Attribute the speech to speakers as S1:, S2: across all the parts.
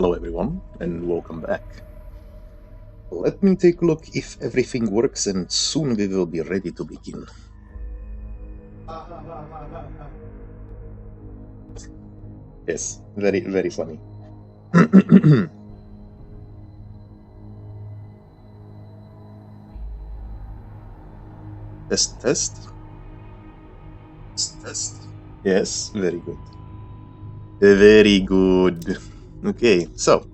S1: Hello everyone, and welcome back. Let me take a look if everything works, and soon we will be ready to begin. Yes, very, very funny. Test, test. Test. Yes, very good. Very good. Okay, so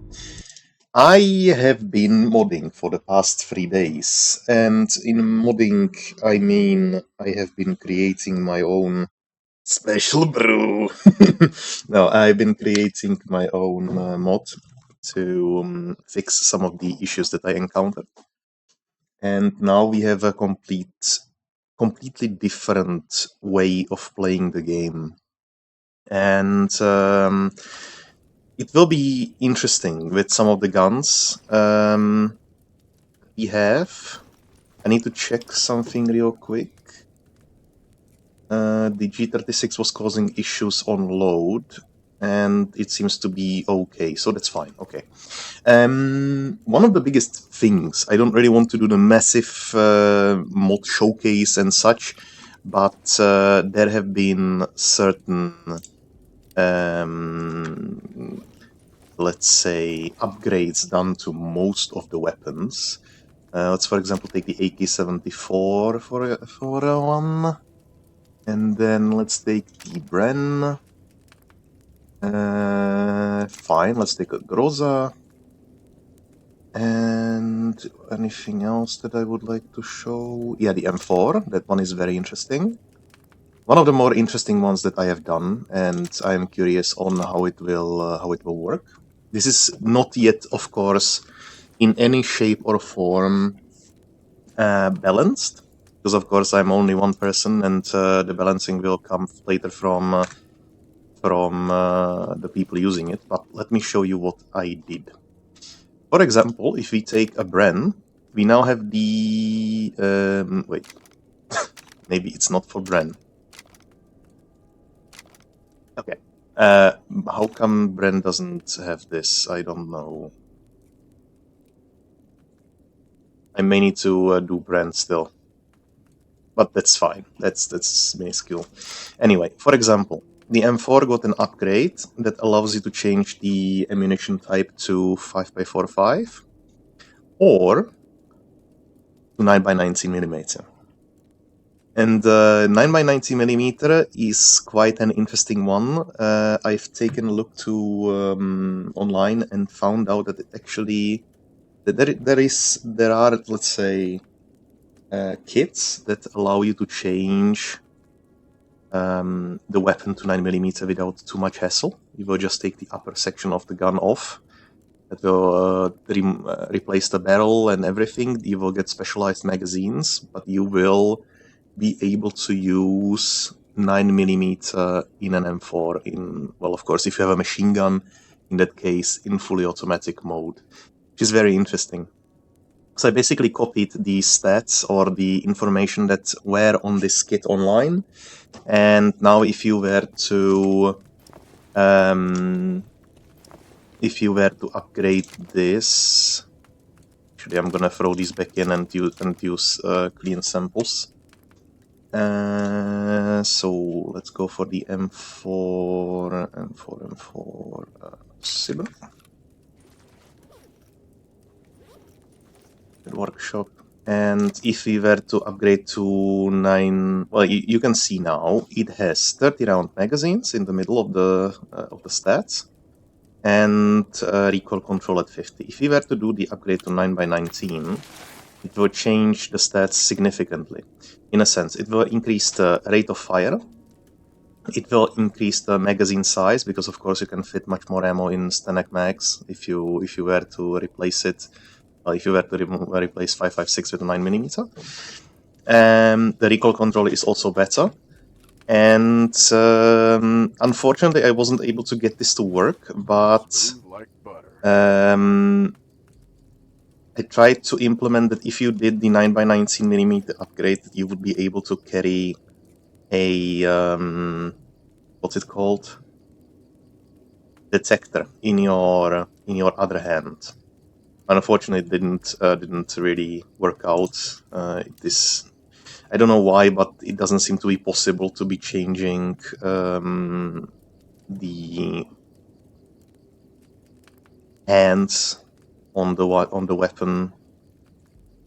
S1: I have been modding for the past 3 days, and in modding, I mean I have been creating my own special brew. No, I've been creating my own mod to fix some of the issues that I encountered, and now we have a completely different way of playing the game, and it will be interesting with some of the guns we have. I need to check something real quick. The G36 was causing issues on load, and it seems to be okay, so that's fine. Okay. One of the biggest things, I don't really want to do the massive mod showcase and such, but there have been certain, let's say, upgrades done to most of the weapons. Let's, for example, take the AK-74 for one. And then let's take the Bren. Fine, let's take a Groza. And anything else that I would like to show? Yeah, the M4. That one is very interesting. One of the more interesting ones that I have done, and I am curious on how it will work. This is not yet, of course, in any shape or form balanced, because of course I'm only one person, and the balancing will come later from the people using it. But let me show you what I did. For example, if we take a Bren, we now have the wait, maybe it's not for Bren. Okay, how come Bren doesn't have this? I don't know. I may need to do Bren still, but that's fine. That's minuscule. Anyway, for example, the M4 got an upgrade that allows you to change the ammunition type to 5x45 or to 9x19mm. And 9x90mm is quite an interesting one. I've taken a look to online and found out that it actually there are, let's say, kits that allow you to change the weapon to 9mm without too much hassle. You will just take the upper section of the gun off. That will replace the barrel and everything. You will get specialized magazines, but you will be able to use 9mm in an M4 in, well, of course, if you have a machine gun, in that case, in fully automatic mode, which is very interesting. So I basically copied the stats or the information that were on this kit online, and now if you were to upgrade this, actually I'm gonna throw these back in and use clean samples. So let's go for the M4 Silver. Workshop. And if we were to upgrade to 9, well, you can see now it has 30 round magazines in the middle of the stats, and recoil control at 50. If we were to do the upgrade to 9x19, it will change the stats significantly. In a sense, it will increase the rate of fire. It will increase the magazine size, because of course you can fit much more ammo in Stanek mags if you were to replace it. If you were to replace 5.56 with a 9mm. The recoil control is also better. And unfortunately, I wasn't able to get this to work, but I tried to implement that if you did the 9x19mm upgrade, you would be able to carry a what's it called? detector in your other hand. Unfortunately, it didn't really work out. I don't know why, but it doesn't seem to be possible to be changing the hands on the weapon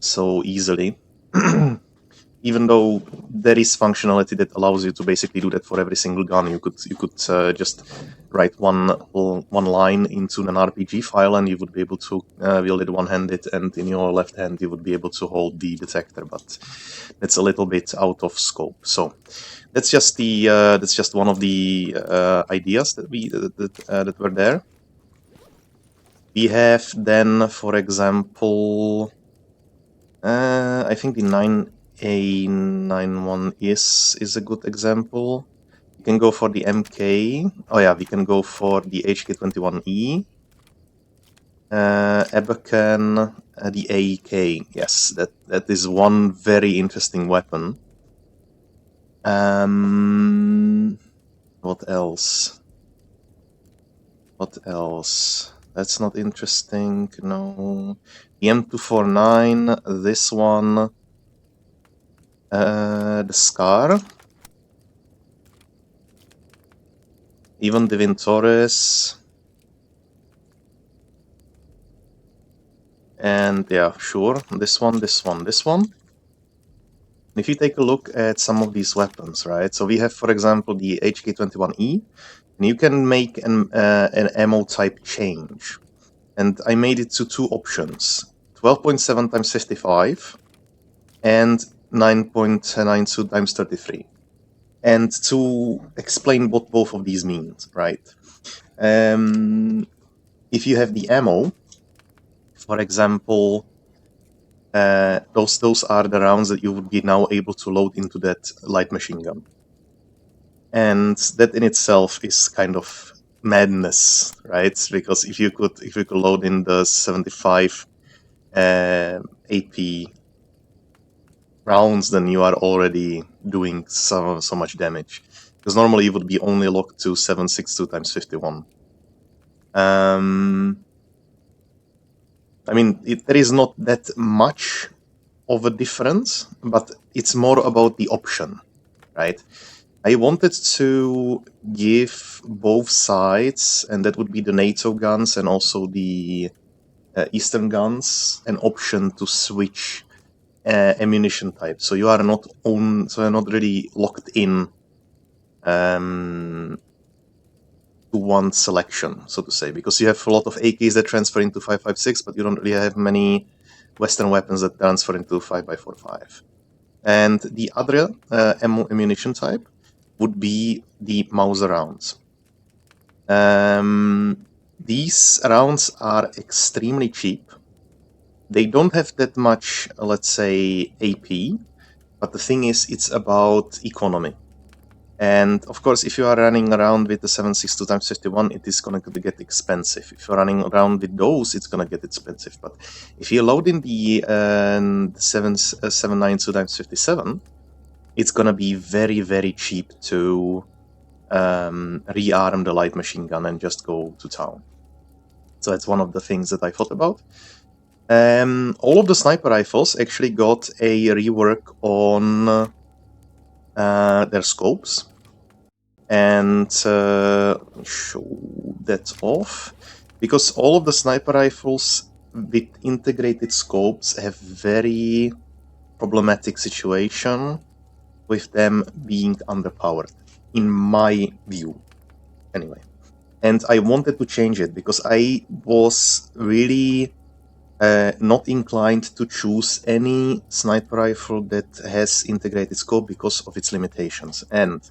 S1: so easily. Even though there is functionality that allows you to basically do that for every single gun, you could just write one line into an RPG file, and you would be able to wield it one-handed, and in your left hand you would be able to hold the detector. But that's a little bit out of scope. So that's just one of the ideas that were there. We have then, for example, I think the 9A91 is a good example. You can go for the MK. Oh yeah, we can go for the HK21E. Abacan, the AEK. Yes, that is one very interesting weapon. What else? What else? That's not interesting. No. The M249. This one. The Scar. Even the Ventores. And yeah, sure. This one. If you take a look at some of these weapons, right? So we have, for example, the HK21E, and you can make an ammo type change. And I made it to two options: 12.7 times 55 and 9.92 times 33. And to explain what both of these mean, right? If you have the ammo, for example, those are the rounds that you would be now able to load into that light machine gun, and that in itself is kind of madness, right? Because if you could load in the 75 AP rounds, then you are already doing so much damage. Because normally you would be only locked to 7.62 times 51. I mean, there is not that much of a difference, but it's more about the option, right? I wanted to give both sides, and that would be the NATO guns and also the Eastern guns, an option to switch ammunition type. So you are not really locked in to one selection, so to say, because you have a lot of AKs that transfer into 5.56, but you don't really have many Western weapons that transfer into 5.45. And the other ammunition type would be the Mauser rounds. These rounds are extremely cheap. They don't have that much, let's say, AP, but the thing is, it's about economy. And of course, if you are running around with the 7.62 times 51, it is going to get expensive. If you're running around with those, it's going to get expensive. But if you load in the 7.92 times 57, it's going to be very, very cheap to rearm the light machine gun and just go to town. So that's one of the things that I thought about. All of the sniper rifles actually got a rework on their scopes. And show that off, because all of the sniper rifles with integrated scopes have very problematic situation with them being underpowered, in my view, anyway. And I wanted to change it because I was really not inclined to choose any sniper rifle that has integrated scope because of its limitations. And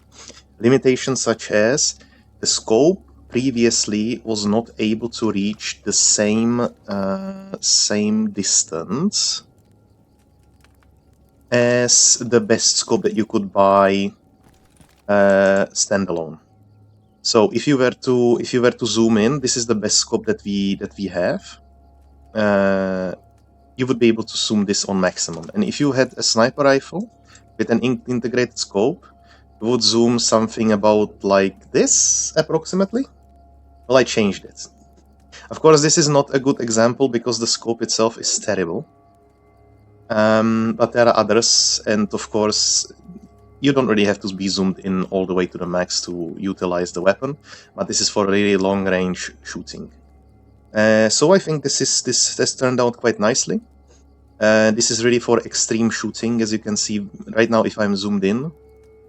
S1: limitations such as the scope previously was not able to reach the same distance as the best scope that you could buy standalone. So if you were to zoom in, this is the best scope that we have. You would be able to zoom this on maximum. And if you had a sniper rifle with an integrated scope, you would zoom something about like this, approximately. Well, I changed it. Of course, this is not a good example because the scope itself is terrible. But there are others, and of course, you don't really have to be zoomed in all the way to the max to utilize the weapon, but this is for really long-range shooting. So I think this has turned out quite nicely. This is really for extreme shooting. As you can see right now, if I'm zoomed in,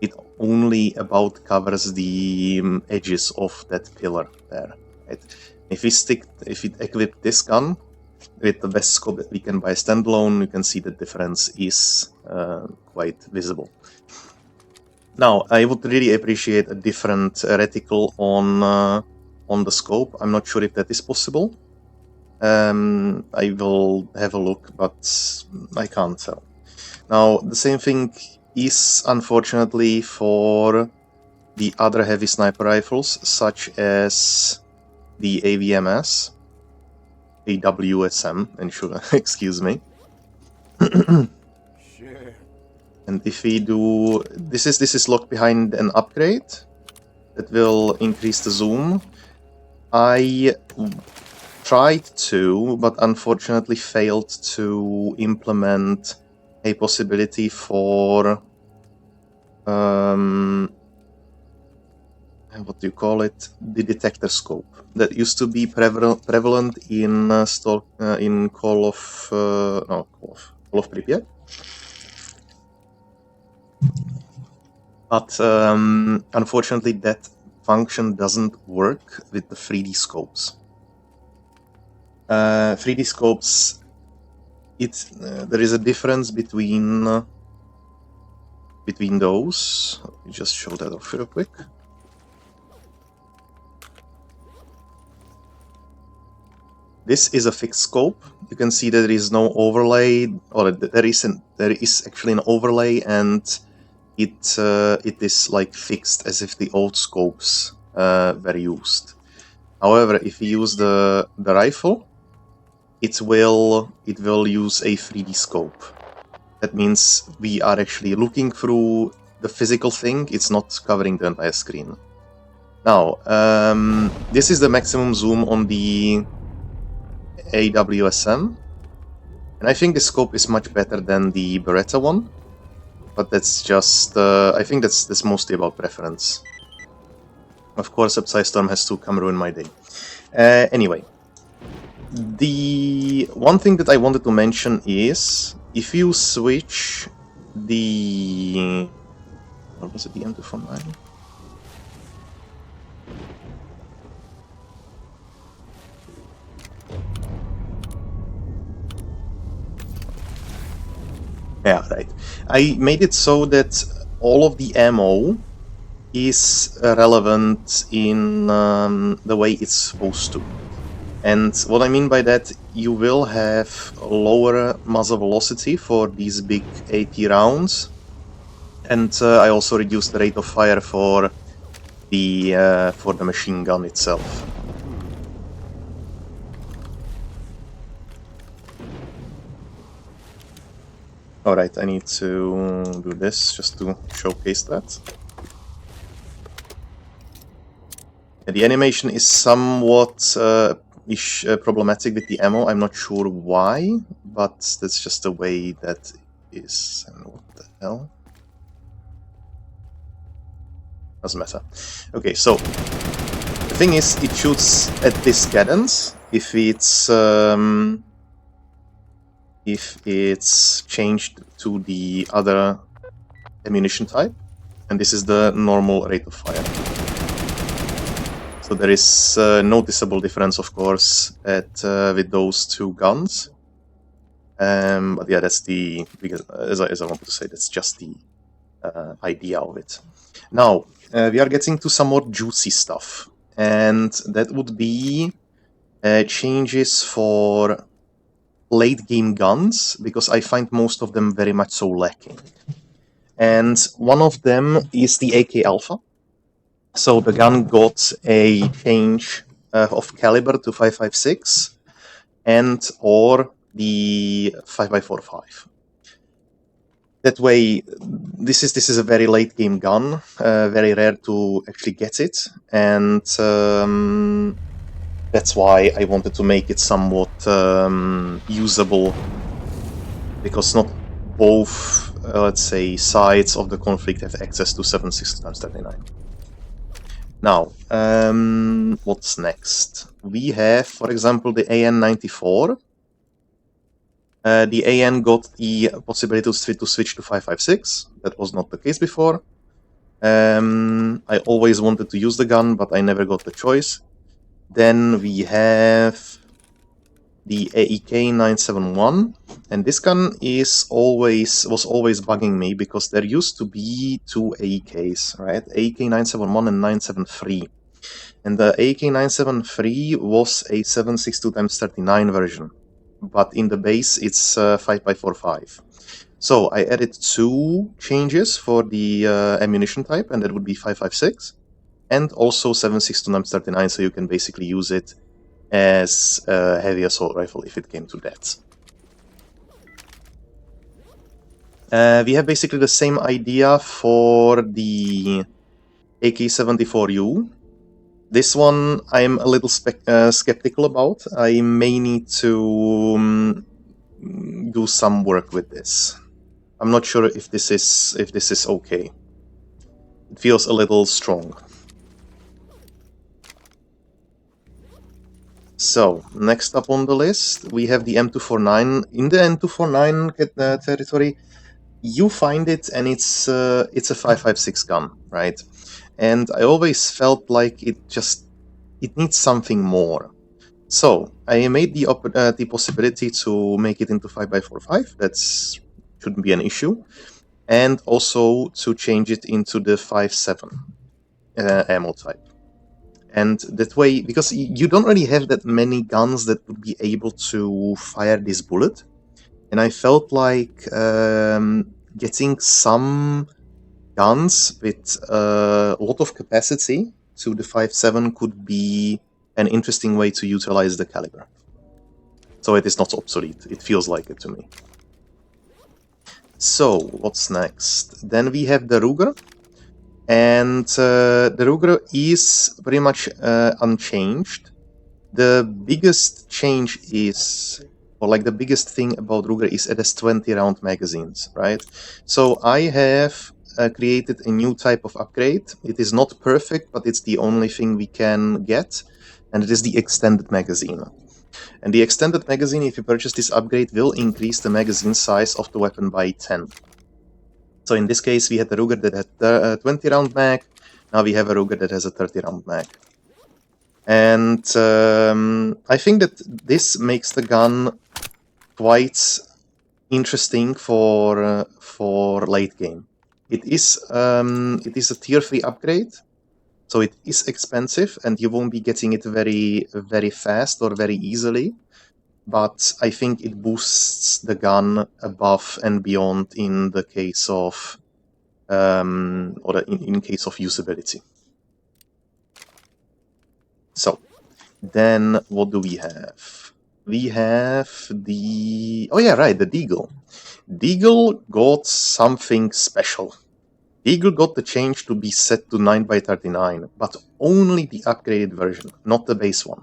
S1: it only about covers the edges of that pillar there. Right? If we equip this gun with the best scope that we can buy standalone, you can see the difference is quite visible. Now, I would really appreciate a different reticle on the scope. I'm not sure if that is possible. I will have a look, but I can't tell. Now, the same thing is unfortunately for the other heavy sniper rifles, such as the AWSM, excuse me.
S2: Sure.
S1: And if we do this is locked behind an upgrade that will increase the zoom. I tried to, but unfortunately failed to implement a possibility for what do you call it? The detector scope that used to be prevalent in Call of Pripyat. But unfortunately, that function doesn't work with the 3D scopes. 3D scopes, there is a difference between those. Let me just show that off real quick. This is a fixed scope. You can see that there is no overlay, or there is actually an overlay, and it is like fixed as if the old scopes were used. However, if you use the rifle, it will use a 3D scope. That means we are actually looking through the physical thing. It's not covering the entire screen. Now, this is the maximum zoom on the AWSM, and I think the scope is much better than the Beretta one, but that's just I think that's mostly about preference. Of course, Storm has to come ruin my day. Anyway, the one thing that I wanted to mention is if you switch the what was it, the M249? Yeah, right. I made it so that all of the ammo is relevant in the way it's supposed to. And what I mean by that, you will have lower muzzle velocity for these big AP rounds. And I also reduced the rate of fire for the machine gun itself. Alright, I need to do this just to showcase that. The animation is somewhat problematic with the ammo. I'm not sure why, but that's just the way that is. And what the hell? Doesn't matter. Okay, so the thing is, it shoots at this cadence if it's changed to the other ammunition type, and this is the normal rate of fire. So there is a noticeable difference, of course, with those two guns. But yeah, that's as I wanted to say, that's just the idea of it. Now, we are getting to some more juicy stuff, and that would be changes for late game guns, because I find most of them very much so lacking. And one of them is the AK Alpha. So the gun got a change of caliber to 5.56 and or the 5x45. That way, this is a very late game gun, very rare to actually get it, and That's why I wanted to make it somewhat usable, because not both, let's say, sides of the conflict have access to 7.62x39. Now, what's next? We have, for example, the AN94. The AN got the possibility to switch to 5.56. That was not the case before. I always wanted to use the gun, but I never got the choice. Then we have the AEK 971, and this gun was always bugging me because there used to be two AEKs, right? AEK 971 and 973. And the AEK 973 was a 7.62x39 version, but in the base it's 5x45. So I added two changes for the ammunition type, and that would be 5.56 and also 7.62x39, so you can basically use it as a heavy assault rifle if it came to that. We have basically the same idea for the AK-74U. This one I'm a little skeptical about. I may need to do some work with this. I'm not sure if this is okay. It feels a little strong. So, next up on the list, we have the M249. In the M249 territory, you find it, and it's a 5.56 gun, right? And I always felt like it needs something more. So I made the possibility to make it into 5x45. That shouldn't be an issue, and also to change it into the 5.7 ammo type. And that way, because you don't really have that many guns that would be able to fire this bullet, and I felt like getting some guns with a lot of capacity to the 5.7 could be an interesting way to utilize the caliber. So it is not obsolete. It feels like it to me. So, what's next? Then we have the Ruger. And the Ruger is pretty much unchanged. The biggest change is, or like the biggest thing about Ruger is it has 20 round magazines, right? So I have created a new type of upgrade. It is not perfect, but it's the only thing we can get, and it is the extended magazine. And the extended magazine, if you purchase this upgrade, will increase the magazine size of the weapon by 10. So in this case, we had a Ruger that had a 20 round mag. Now we have a Ruger that has a 30 round mag. And I think that this makes the gun quite interesting for late game. It is a tier 3 upgrade, so it is expensive, and you won't be getting it very, very fast or very easily. But I think it boosts the gun above and beyond in the case of, or in case of usability. So, then what do we have? We have the... oh yeah, right, the Deagle. Deagle got something special. Deagle got the change to be set to 9x39, but only the upgraded version, not the base one.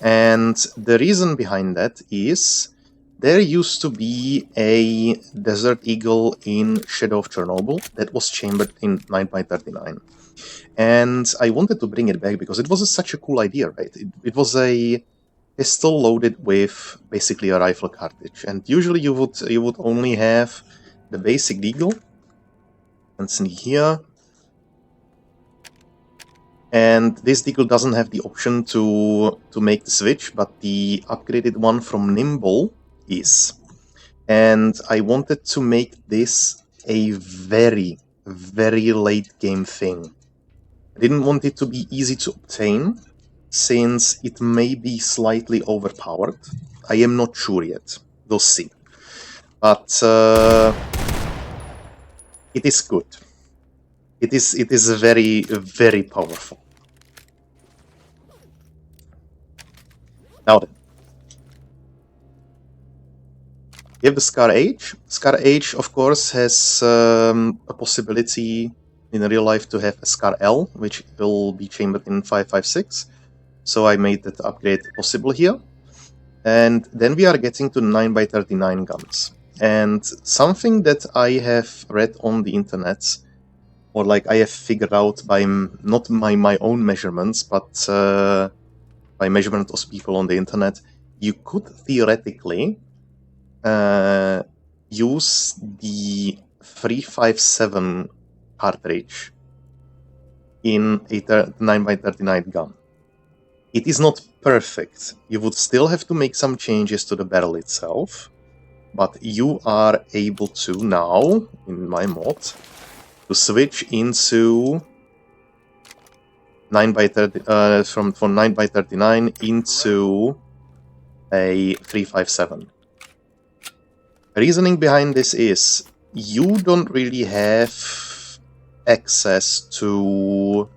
S1: And the reason behind that is there used to be a Desert Eagle in Shadow of Chernobyl that was chambered in 9x39. And I wanted to bring it back because it was such a cool idea, right? It was a pistol loaded with basically a rifle cartridge. And usually you would only have the basic Deagle. And see here. And this Deagle doesn't have the option to make the switch, but the upgraded one from Nimble is. And I wanted to make this a very, very late game thing. I didn't want it to be easy to obtain, since it may be slightly overpowered. I am not sure yet. We'll see. But it is good. It is very, very powerful. Now then, we have the Scar H. Scar H, of course, has a possibility in real life to have a Scar L, which will be chambered in 5.56. So I made that upgrade possible here. And then we are getting to 9x39 guns. And something that I have read on the internet, or like I have figured out by not my own measurements, but by measurement of people on the internet, you could theoretically use the 357 cartridge in a 9x39 gun. It is not perfect. You would still have to make some changes to the barrel itself, but you are able to now, in my mod, to switch into 9x30 from 9x39 into a 357. The reasoning behind this is you don't really have access to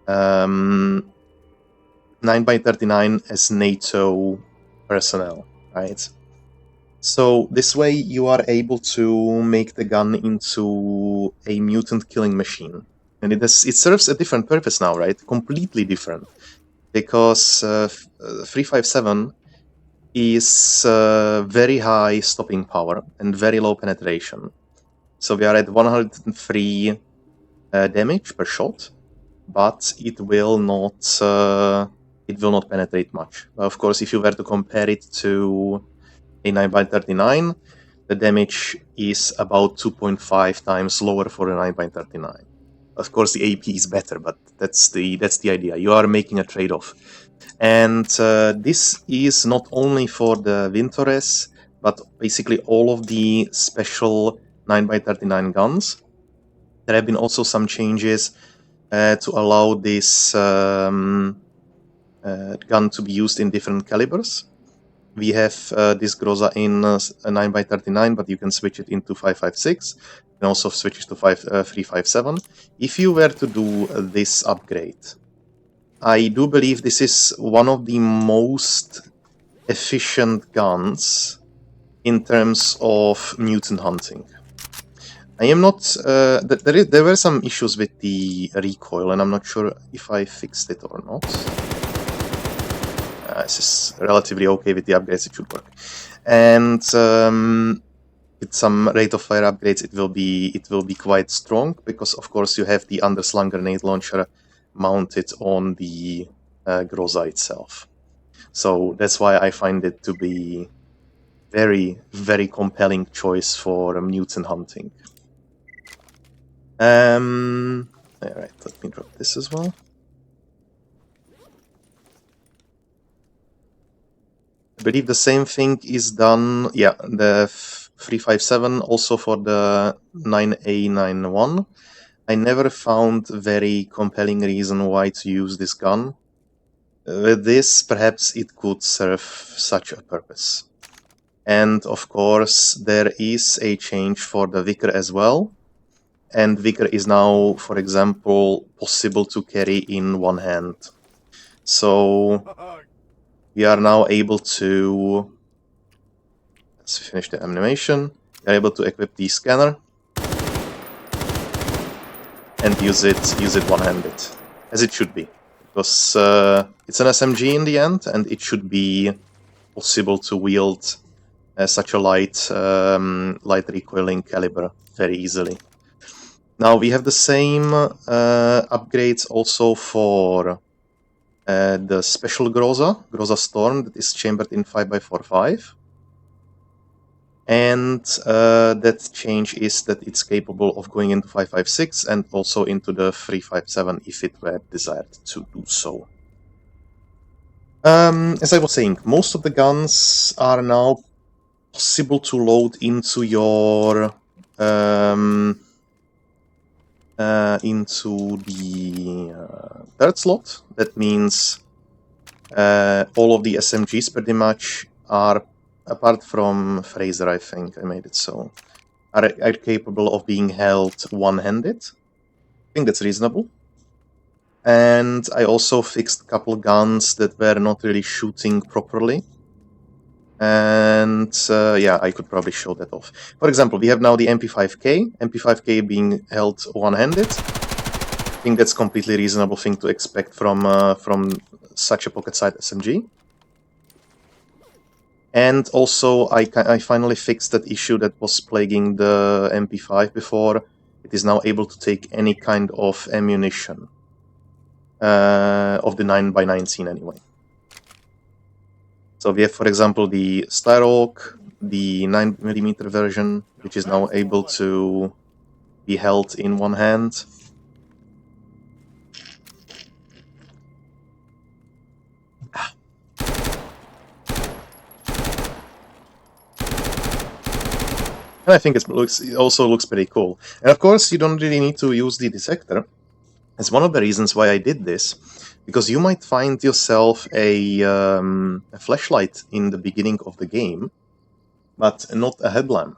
S1: 9x39 as NATO personnel, right? So this way you are able to make the gun into a mutant killing machine. And it serves a different purpose now, right? Completely different. Because 357 is very high stopping power and very low penetration. So we are at 103 damage per shot, but it will not penetrate much. Of course, if you were to compare it to a 9x39, the damage is about 2.5 times lower for a 9x39. Of course, the AP is better, but that's the idea. You are making a trade-off. And this is not only for the Vintores, but basically all of the special 9x39 guns. There have been also some changes to allow this gun to be used in different calibers. We have this Groza in 9x39, but you can switch it into 5.56. You can also switch it to 3.57. If you were to do this upgrade, I do believe this is one of the most efficient guns in terms of mutant hunting. I am not... there were some issues with the recoil, and I'm not sure if I fixed it or not. This is relatively okay with the upgrades, it should work. And with some rate of fire upgrades, it will be quite strong, because of course you have the underslung grenade launcher mounted on the Groza itself. So that's why I find it to be very, very compelling choice for mutant hunting. Alright, let me drop this as well. I believe the same thing is done, yeah, the 357 also for the 9A91. I never found very compelling reason why to use this gun. With this, perhaps it could serve such a purpose. And of course, there is a change for the Vicar as well. And Vicar is now, for example, possible to carry in one hand. So we are now able to... Let's finish the animation. We are able to equip the scanner and use it one-handed, as it should be, because it's an SMG in the end, and it should be possible to wield such a light recoiling caliber very easily. Now we have the same upgrades also for the special Groza Storm, that is chambered in 5x45. And that change is that it's capable of going into 5.56 and also into the 3.57 if it were desired to do so. As I was saying, most of the guns are now possible to load into your into the third slot. That means all of the SMGs pretty much are, apart from Fraser, I think I made it so, are capable of being held one-handed. I think that's reasonable. And I also fixed a couple guns that were not really shooting properly. And yeah, I could probably show that off. For example, we have now the MP5K. MP5K being held one-handed. I think that's completely reasonable thing to expect from such a pocket-sized SMG. And also, I finally fixed that issue that was plaguing the MP5 before. It is now able to take any kind of ammunition. Of the 9x19 anyway. So we have, for example, the Starhawk, the 9mm version, which is now able to be held in one hand. And I think it also looks pretty cool. And of course, you don't really need to use the detector. It's one of the reasons why I did this, because you might find yourself a flashlight in the beginning of the game, but not a headlamp.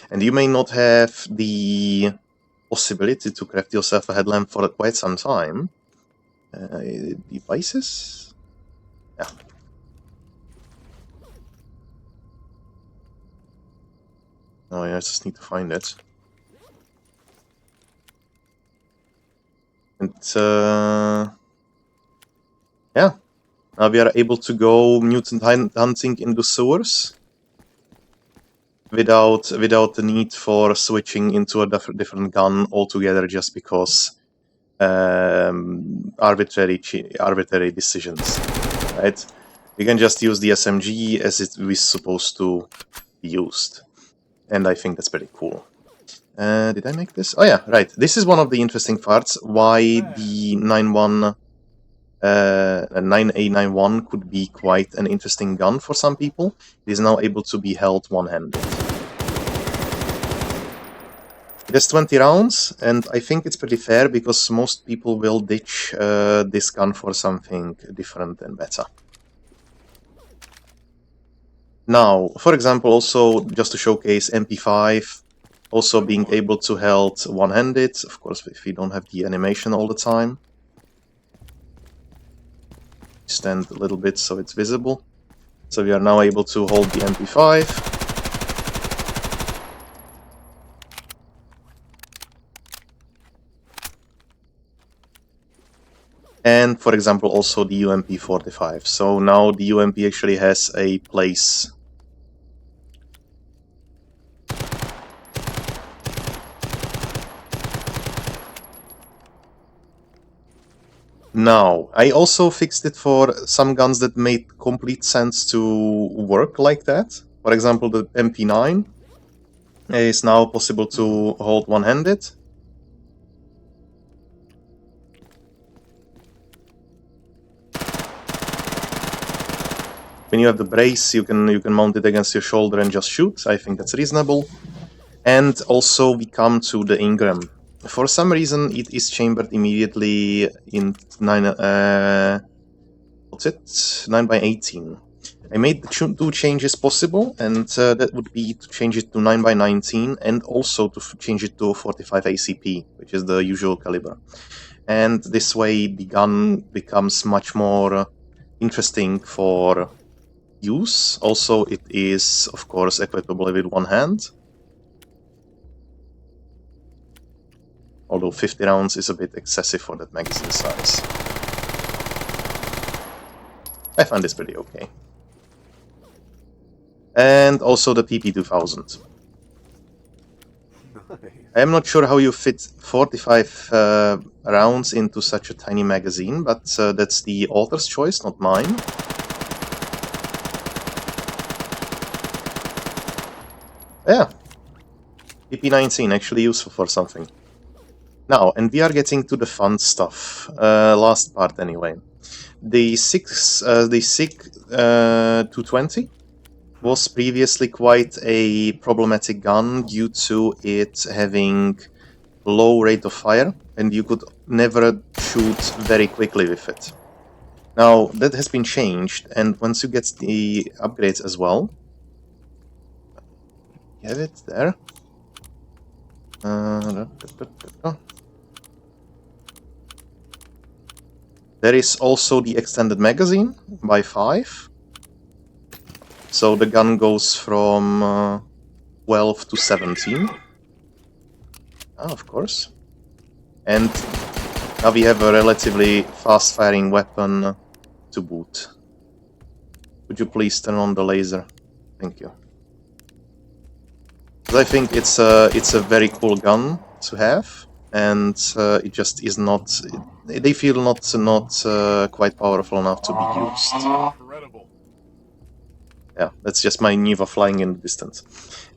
S1: And you may not have the possibility to craft yourself a headlamp for quite some time. Devices? Yeah. Oh, yeah, I just need to find it. And, yeah. Now we are able to go mutant hunting in the sewers without the need for switching into a different gun altogether just because arbitrary decisions, right? We can just use the SMG as it was supposed to be used. And I think that's pretty cool. Did I make this? Oh yeah, right. This is one of the interesting parts, why the 9A91 could be quite an interesting gun for some people. It is now able to be held one-handed. It has 20 rounds, and I think it's pretty fair because most people will ditch this gun for something different and better. Now, for example, also just to showcase MP5, also being able to held one-handed, of course, if you don't have the animation all the time. Stand a little bit so it's visible. So we are now able to hold the MP5. And, for example, also the UMP45. So now the UMP actually has a place. Now, I also fixed it for some guns that made complete sense to work like that. For example, the MP9 is now possible to hold one-handed. When you have the brace, you can mount it against your shoulder and just shoot. I think that's reasonable. And also we come to the Ingram. For some reason, it is chambered immediately in 9x18. I made two changes possible, and that would be to change it to 9x19 and also to change it to 45 ACP, which is the usual caliber. And this way, the gun becomes much more interesting for use. Also, it is, of course, equipable with one hand. Although 50 rounds is a bit excessive for that magazine size. I find this pretty okay. And also the PP2000. I am not sure how you fit 45 rounds into such a tiny magazine, but that's the author's choice, not mine. Yeah, PP19 actually useful for something. Now, and we are getting to the fun stuff. Last part anyway. The SIG 220 was previously quite a problematic gun due to it having low rate of fire, and you could never shoot very quickly with it. Now, that has been changed, and once you get the upgrades as well, you have it there. There is also the extended magazine by 5. So the gun goes from 12 to 17. Of course. And now we have a relatively fast-firing weapon to boot. Could you please turn on the laser? Thank you. I think it's a very cool gun to have, and it just is not. They feel not quite powerful enough to be used. Yeah, that's just my Niva flying in the distance.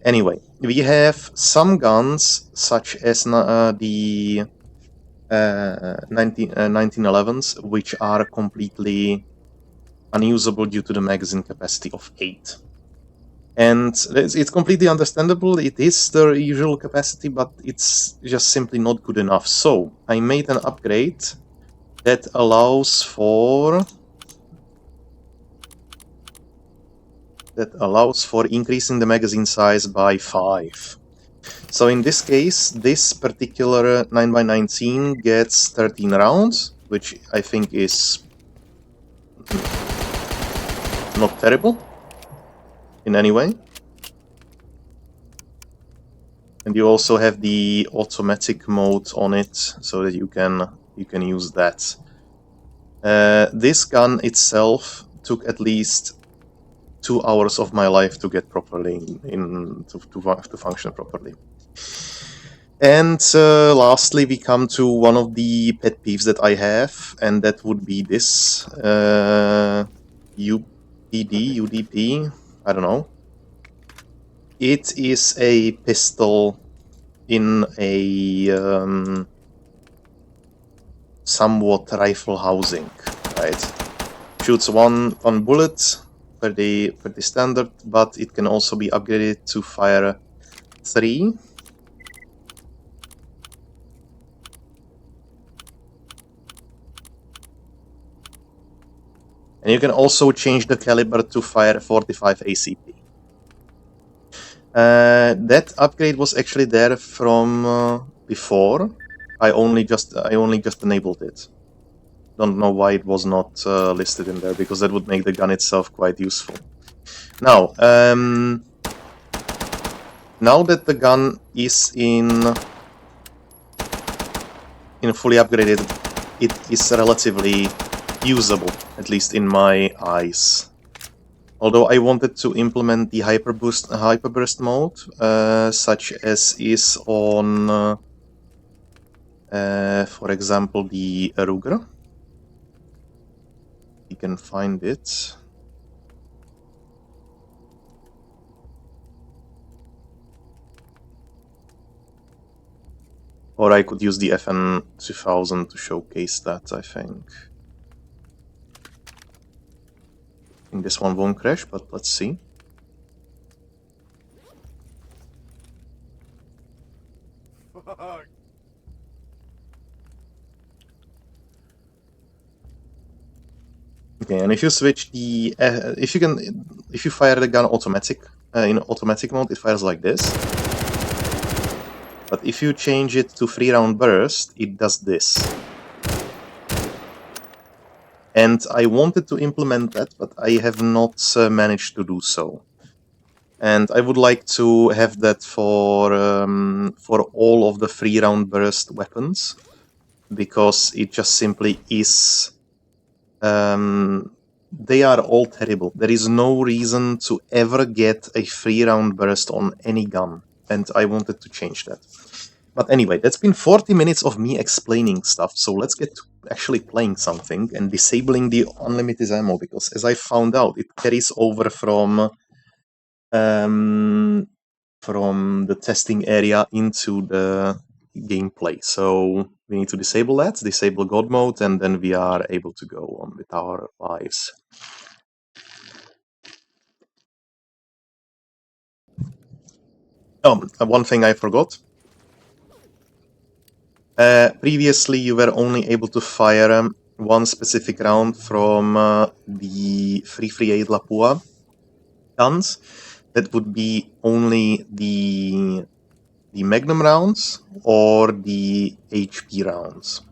S1: Anyway, we have some guns such as the 1911s, which are completely unusable due to the magazine capacity of 8. And it's completely understandable, it is the usual capacity, but it's just simply not good enough. So I made an upgrade that allows for increasing the magazine size by 5. So in this case, this particular 9x19 gets 13 rounds, which I think is not terrible in any way. And you also have the automatic mode on it, so that you can use that. This gun itself took at least 2 hours of my life to get properly to function properly. And lastly, we come to one of the pet peeves that I have, and that would be this UDP, I don't know. It is a pistol in a somewhat rifle housing, right? Shoots one bullet per the standard, but it can also be upgraded to fire 3. And you can also change the caliber to fire 45 ACP. That upgrade was actually there from before. I only just enabled it. Don't know why it was not listed in there, because that would make the gun itself quite useful. Now, now that the gun is in fully upgraded, it is relatively usable, at least in my eyes. Although I wanted to implement the hyperburst mode, such as is on, for example, the Ruger. You can find it. Or I could use the FN 2000 to showcase that, I think. I think this one won't crash, but let's see. Okay, and if you switch the if you fire the gun in automatic mode, it fires like this. But if you change it to 3-round burst, it does this. And I wanted to implement that, but I have not managed to do so. And I would like to have that for all of the 3-round burst weapons, because it just simply is. They are all terrible. There is no reason to ever get a 3-round burst on any gun, and I wanted to change that. But anyway, that's been 40 minutes of me explaining stuff, so let's get to actually playing something and disabling the unlimited ammo, because as I found out, it carries over from the testing area into the gameplay. So we need to disable that, disable God mode, and then we are able to go on with our lives. Oh, one thing I forgot. Previously, you were only able to fire one specific round from the 338 Lapua guns. That would be only the Magnum rounds or the HP rounds.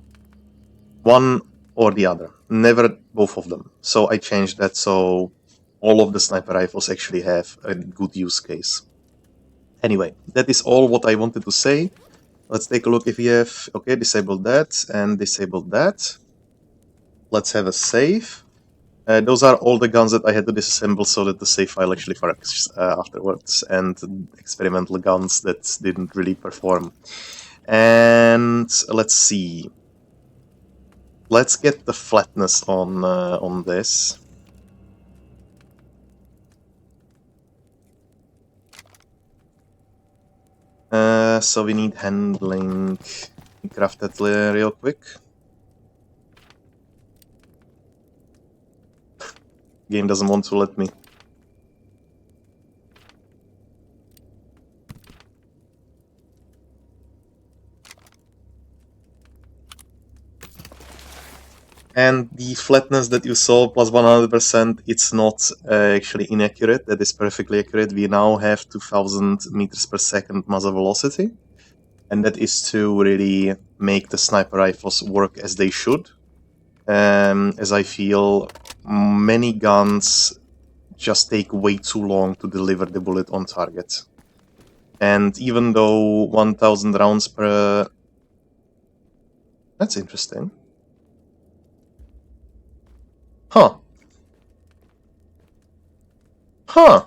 S1: One or the other, never both of them. So I changed that so all of the sniper rifles actually have a good use case. Anyway, that is all what I wanted to say. Let's take a look if we have, okay, disabled that and disabled that. Let's have a save. Those are all the guns that I had to disassemble so that the save file actually works afterwards, and experimental guns that didn't really perform. And let's see. Let's get the flatness on this. So we need handling. Craft that real quick. Game doesn't want to let me. And the flatness that you saw plus 100%, it's not actually inaccurate. That is perfectly accurate. We now have 2000 meters per second muzzle velocity. And that is to really make the sniper rifles work as they should. As I feel many guns just take way too long to deliver the bullet on target. And even though 1000 rounds per... That's interesting. Huh. Huh.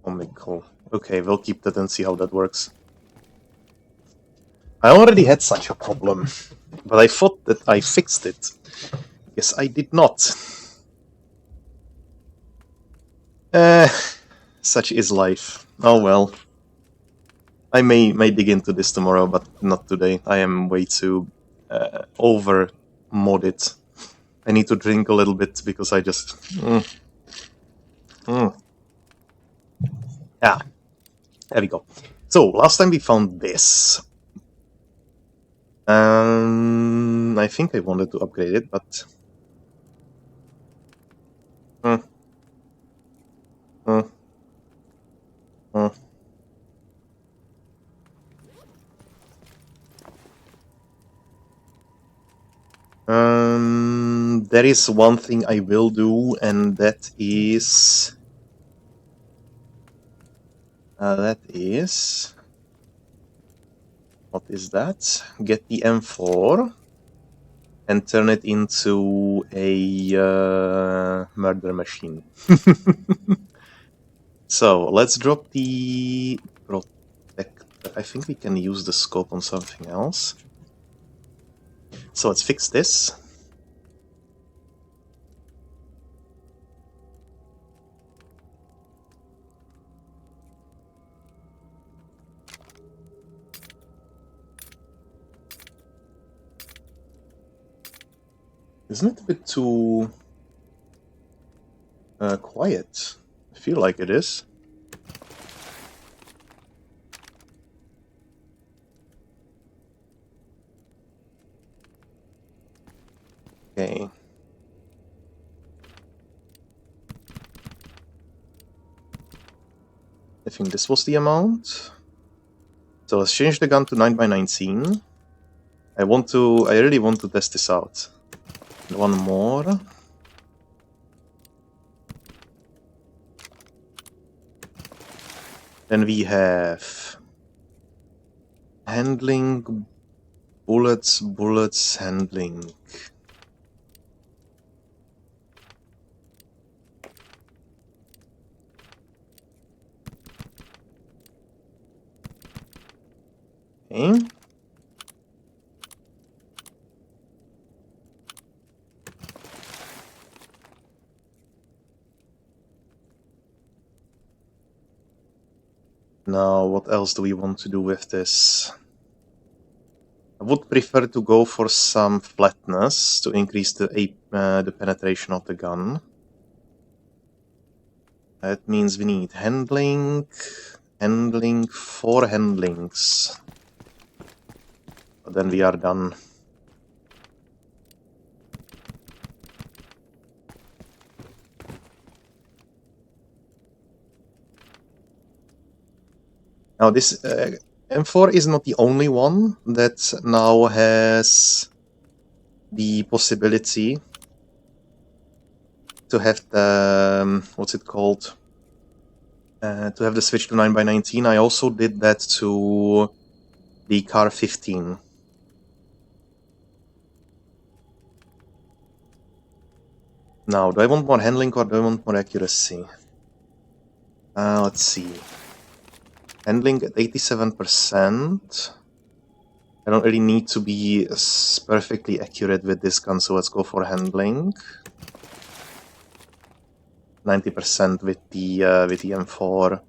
S1: Comical. Okay, we'll keep that and see how that works. I already had such a problem, but I thought that I fixed it. Yes, I did not. Such is life. Oh well. I may dig into this tomorrow, but not today. I am way too over modded. I need to drink a little bit because I just... Yeah, there we go. So, last time we found this. I think I wanted to upgrade it, but... There is one thing I will do, and that is... What is that? Get the M4 and turn it into a murder machine. So, let's drop the protector. I think we can use the scope on something else. So let's fix this. Isn't it a bit too quiet? I feel like it is. Okay. I think this was the amount. So let's change the gun to 9x19. I really want to test this out. And one more. Then we have handling, bullets, handling. Okay. Now, what else do we want to do with this? I would prefer to go for some flatness to increase the penetration of the gun. That means we need handling, 4 handlings. Then we are done. Now this M4 is not the only one that now has the possibility to have the, what's it called? To have the switch to 9x19. I also did that to the car 15. Now, do I want more handling or do I want more accuracy? Let's see. Handling at 87%. I don't really need to be perfectly accurate with this gun, so let's go for handling. 90% with the M4.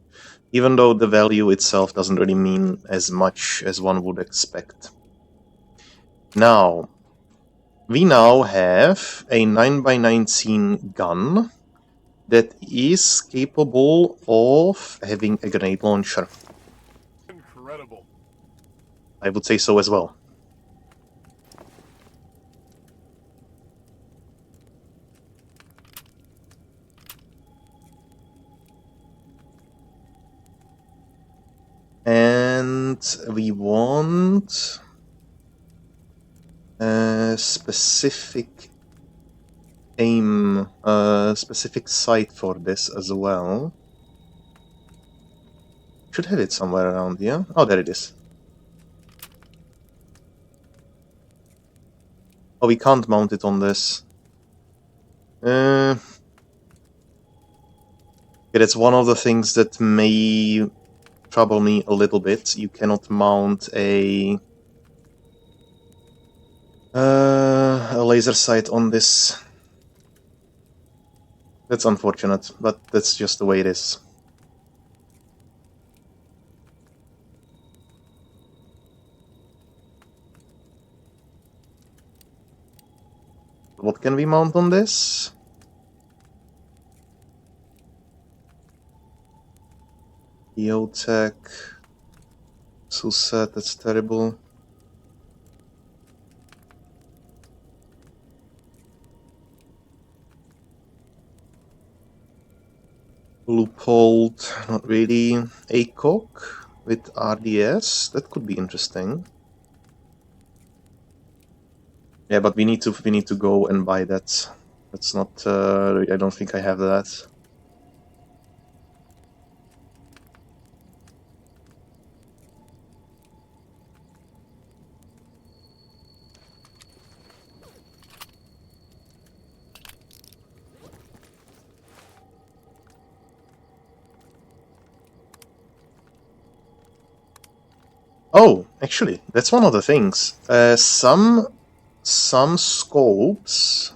S1: Even though the value itself doesn't really mean as much as one would expect. Now, we now have a 9x19 gun that is capable of having a grenade launcher.
S2: Incredible.
S1: I would say so as well. And we want a specific aim, specific sight for this as well. Should have it somewhere around here. Oh, there it is. Oh, we can't mount it on this. Yeah, that's one of the things that may trouble me a little bit. You cannot mount a laser sight on this. That's unfortunate, but that's just the way it is. What can we mount on this? Geotech. So sad, that's terrible. Loophole, not really. ACOG with RDS, that could be interesting. Yeah, but we need to go and buy that. That's not. I don't think I have that. Oh, actually, that's one of the things. Some scopes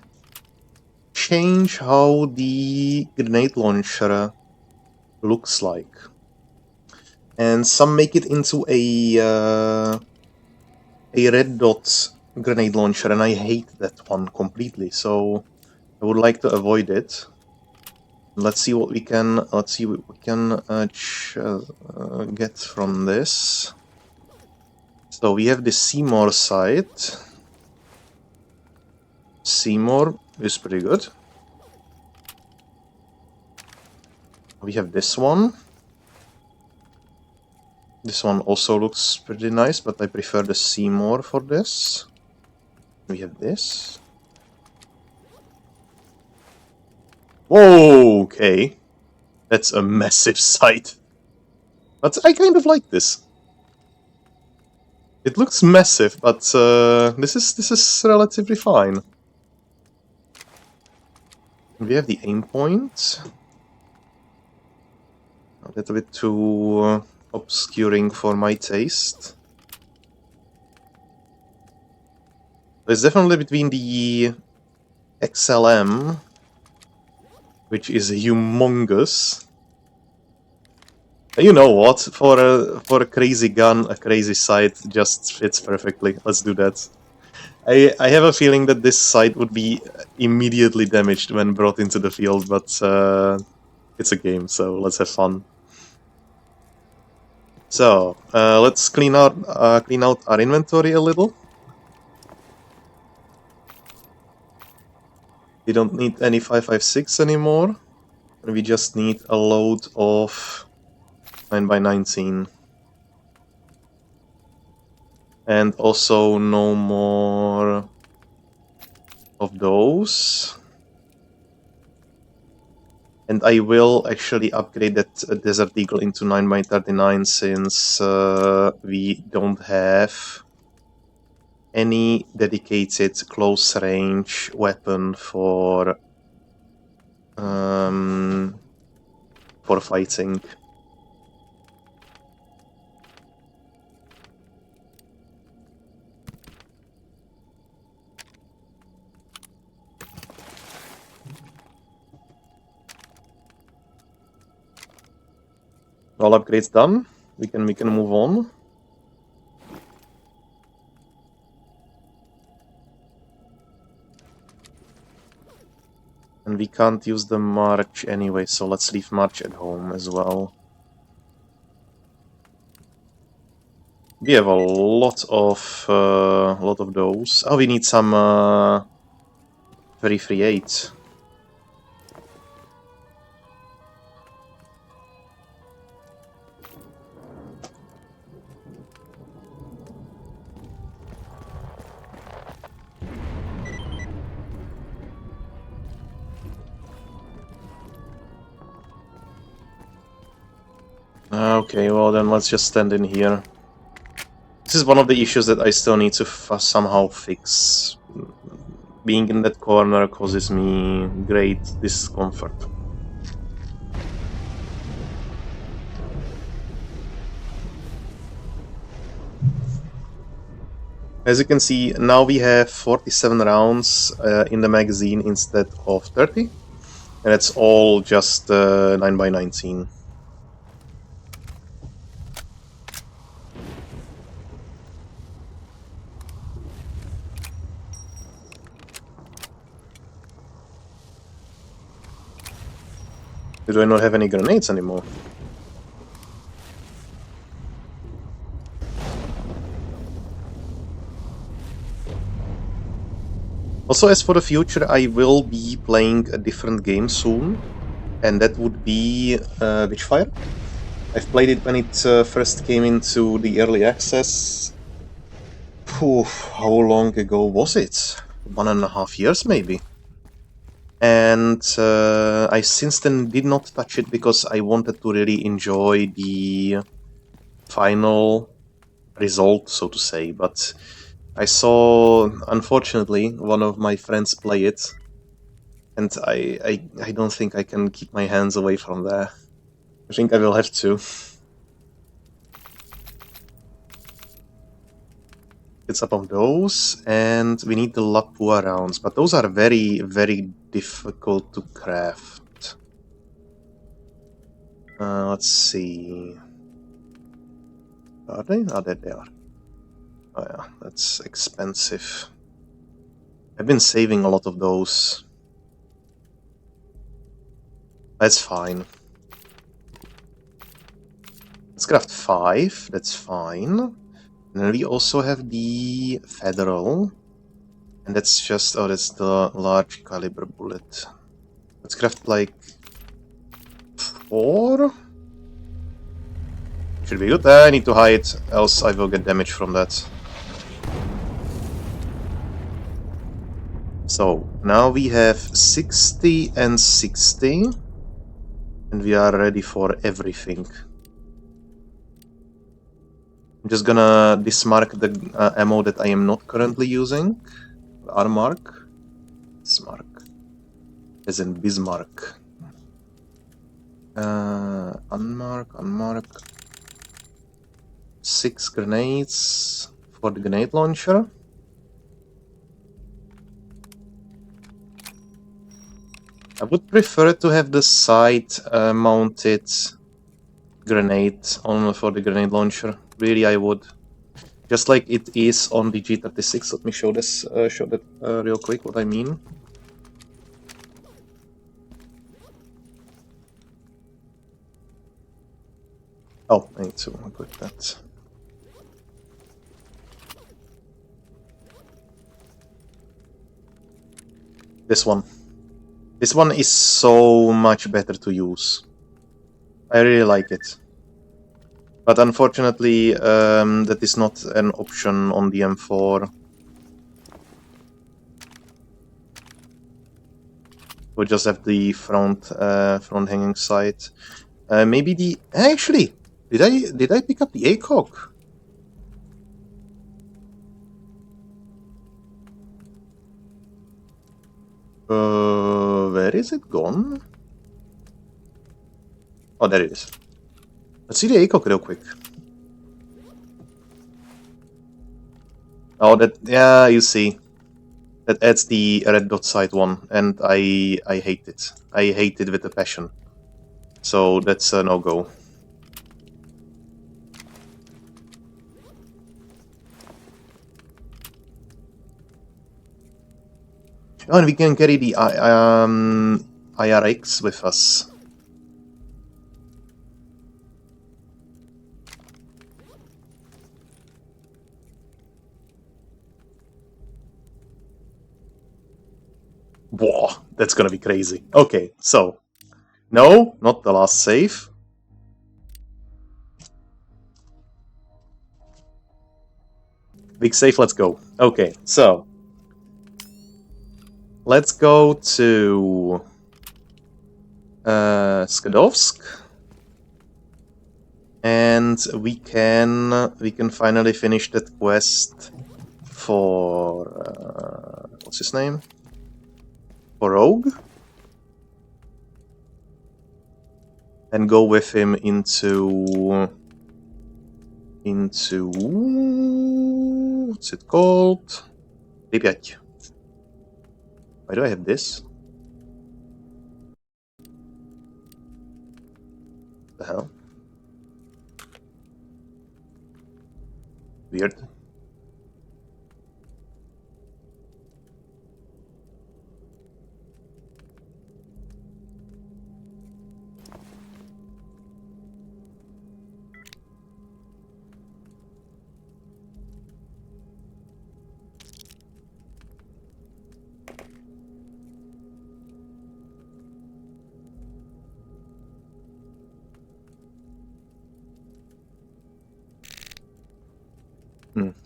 S1: change how the grenade launcher looks like, and some make it into a red dot grenade launcher, and I hate that one completely. So I would like to avoid it. Let's see what we can. Get from this. So we have the Seymour sight. Seymour is pretty good. We have this one. This one also looks pretty nice, but I prefer the Seymour for this. We have this. Whoa, okay. That's a massive sight. But I kind of like this. It looks massive, but this is relatively fine. We have the aim point. A little bit too obscuring for my taste. It's definitely between the XLM, which is humongous. You know what? For a crazy gun, a crazy sight just fits perfectly. Let's do that. I have a feeling that this sight would be immediately damaged when brought into the field, but it's a game, so let's have fun. So let's clean out our inventory a little. We don't need any 5.56 anymore. We just need a load of 9x19. And also no more of those. And I will actually upgrade that Desert Eagle into 9x39 since we don't have any dedicated close range weapon for for fighting. All upgrades done. We can move on. And we can't use the march anyway, so let's leave march at home as well. We have a lot of those. Oh, we need some very free 8. Okay, well then let's just stand in here. This is one of the issues that I still need to somehow fix. Being in that corner causes me great discomfort. As you can see, now we have 47 rounds in the magazine instead of 30. And it's all just 9x19. Do I not have any grenades anymore? Also, as for the future, I will be playing a different game soon, and that would be Witchfire. I've played it when it first came into the early access. How long ago was it? 1.5 years, maybe. And I since then did not touch it because I wanted to really enjoy the final result, so to say. But I saw, unfortunately, one of my friends play it, and I don't think I can keep my hands away from there. I think I will have to. It's up on those, and we need the Lapua rounds, but those are very, very difficult to craft. Let's see. Are they? There they are. Oh yeah, that's expensive. I've been saving a lot of those. That's fine. Let's craft 5, that's fine. And then we also have the Federal. And that's just, oh, that's the large caliber bullet. Let's craft like 4? Should be good. I need to hide, else I will get damage from that. So, now we have 60 and 60. And we are ready for everything. I'm just gonna dismark the ammo that I am not currently using. Armark. Bismarck. As in Bismarck. Unmark. 6 grenades for the grenade launcher. I would prefer to have the side mounted grenade on for the grenade launcher. Really, I would. Just like it is on the G36. Let me show this. Show that real quick. What I mean. Oh, I need to equip that. This one. This one is so much better to use. I really like it. But unfortunately, that is not an option on the M4. We just have the front hanging sight. Maybe the actually did I pick up the ACOG? Where is it gone? Oh, there it is. Let's see the ACOG real quick. Oh, that, yeah, you see. That adds the red dot side one, and I hate it. I hate it with a passion. So that's a no-go. Oh, and we can carry the IRX with us. Whoa, that's gonna be crazy. Okay, so no, not the last save. Big save, let's go. Okay, so let's go to Skadovsk, and we can finally finish that quest for what's his name? For Rogue, and go with him into what's it called? Pripyat. Why do I have this? The hell? Weird.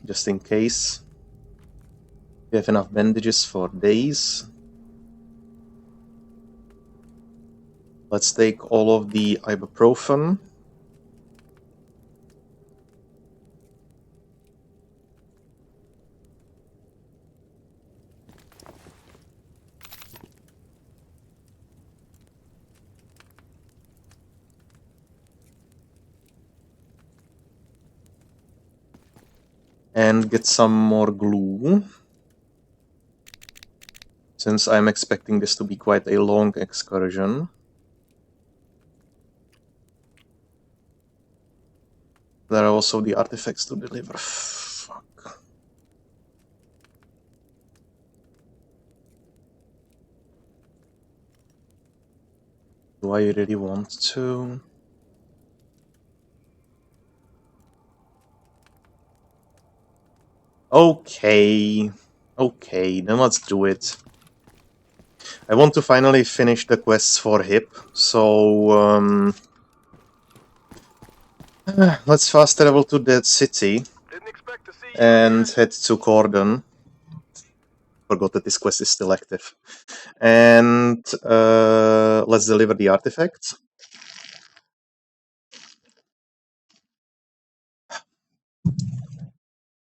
S1: Just in case. We have enough bandages for days. Let's take all of the ibuprofen. And get some more glue. Since I'm expecting this to be quite a long excursion. There are also the artifacts to deliver. Fuck. Do I really want to? Okay. Okay, then let's do it. I want to finally finish the quests for Hip, so let's fast travel to that city
S2: Didn't expect to see you
S1: and
S2: here.
S1: head to Cordon. Forgot that this quest is still active. And let's deliver the artifacts.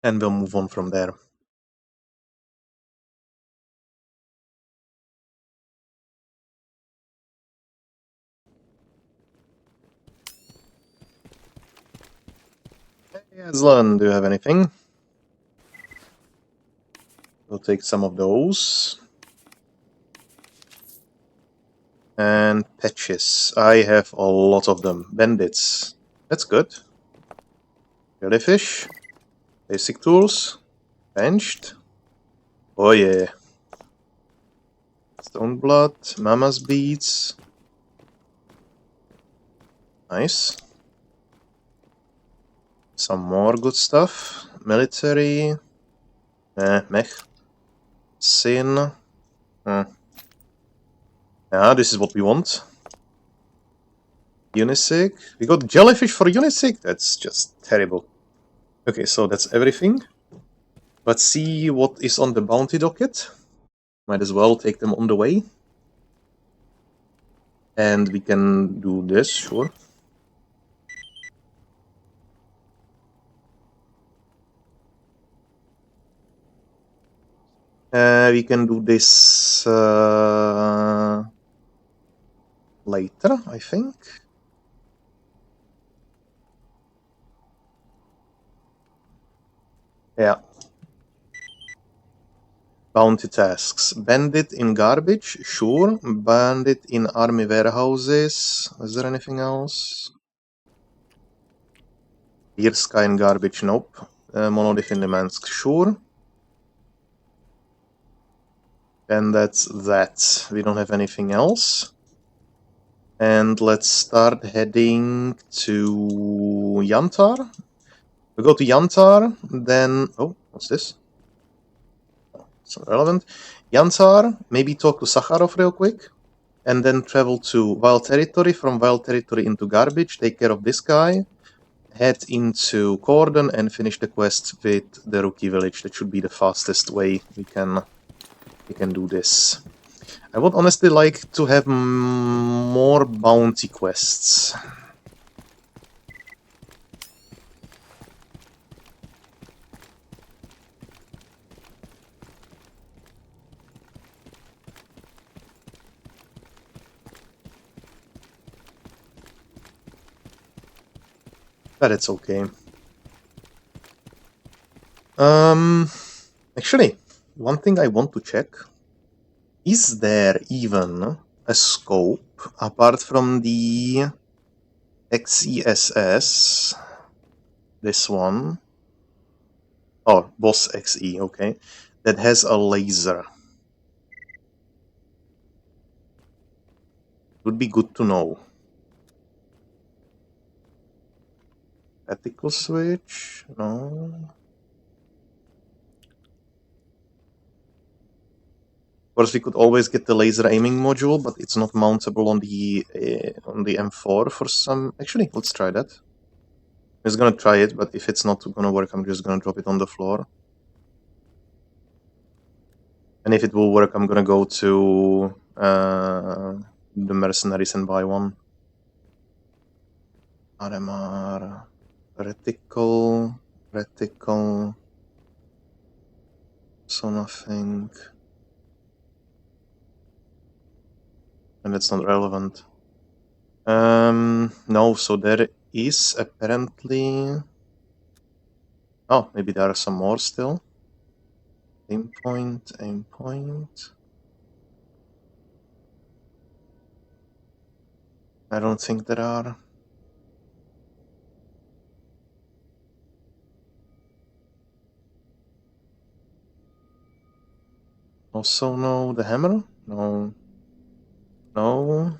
S1: And we'll move on from there. Hey, Aslan, do you have anything? We'll take some of those. And patches. I have a lot of them. Bandits. That's good. Jellyfish. Basic tools. Benched. Oh yeah. Stone blood. Mama's beads. Nice. Some more good stuff. Military. Mech. Sin. Yeah, this is what we want. Unisig. We got jellyfish for Unisig? That's just terrible. Okay, so that's everything. Let's see what is on the bounty docket. Might as well take them on the way. And we can do this, sure. We can do this later, I think. Yeah. Bounty tasks. Bandit in garbage? Sure. Bandit in army warehouses. Is there anything else? Irska in garbage? Nope. Monolith in Lemansk? Sure. And that's that. We don't have anything else. And let's start heading to Yantar. We go to Yantar, then... Oh, what's this? Oh, it's not relevant. Yantar, maybe talk to Sakharov real quick. And then travel to Wild Territory, from Wild Territory into Garbage, take care of this guy, head into Cordon, and finish the quest with the Rookie Village. That should be the fastest way we can do this. I would honestly like to have more bounty quests. But it's okay. Actually, one thing I want to check. Is there even a scope apart from the XESS? This one. Oh, Boss XE, okay. That has a laser. Would be good to know. Ethical switch? No. Of course, we could always get the laser aiming module, but it's not mountable on the M4 for some... Actually, let's try that. I'm just gonna try it, but if it's not gonna work, I'm just gonna drop it on the floor. And if it will work, I'm gonna go to the Mercenaries and buy one. RMR... Reticle... So nothing... And that's not relevant. No, so there is apparently... Oh, maybe there are some more still. Aim point... I don't think there are. Also no, the hammer? No. No.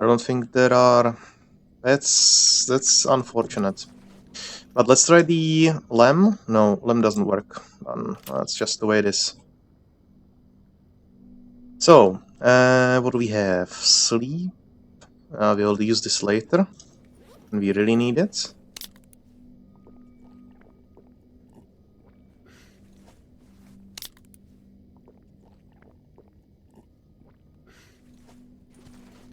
S1: I don't think there are. That's unfortunate. But let's try the Lem. No, Lem doesn't work. That's just the way it is. So, what do we have? Sleep. We'll use this later. We really need it.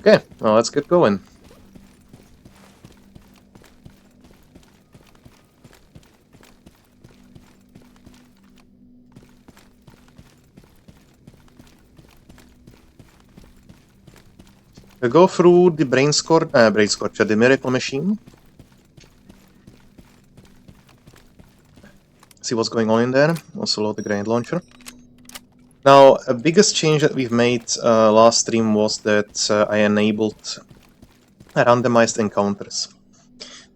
S1: Okay, now let's get going. We go through the Brain Scorcher, the Miracle Machine. See what's going on in there. Also load the Grenade Launcher. Now, a biggest change that we've made last stream was that I enabled randomized encounters.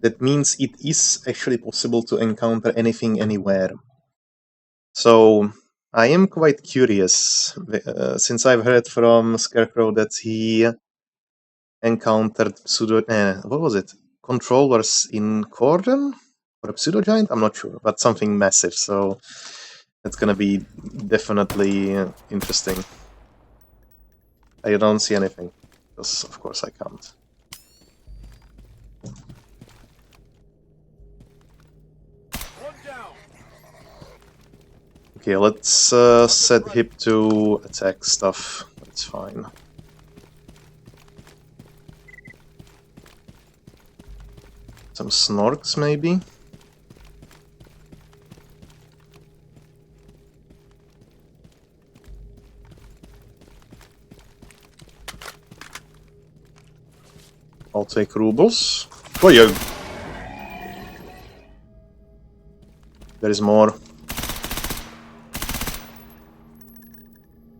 S1: That means it is actually possible to encounter anything anywhere. So I am quite curious, since I've heard from Scarecrow that he encountered what was it? Controllers in Cordon? Or a pseudo giant? I'm not sure, but something massive, so it's gonna be definitely interesting. I don't see anything, because of course I can't. Okay, let's set hip to attack stuff. That's fine. Some snorks, maybe? I'll take rubles. Oh, yeah. There is more.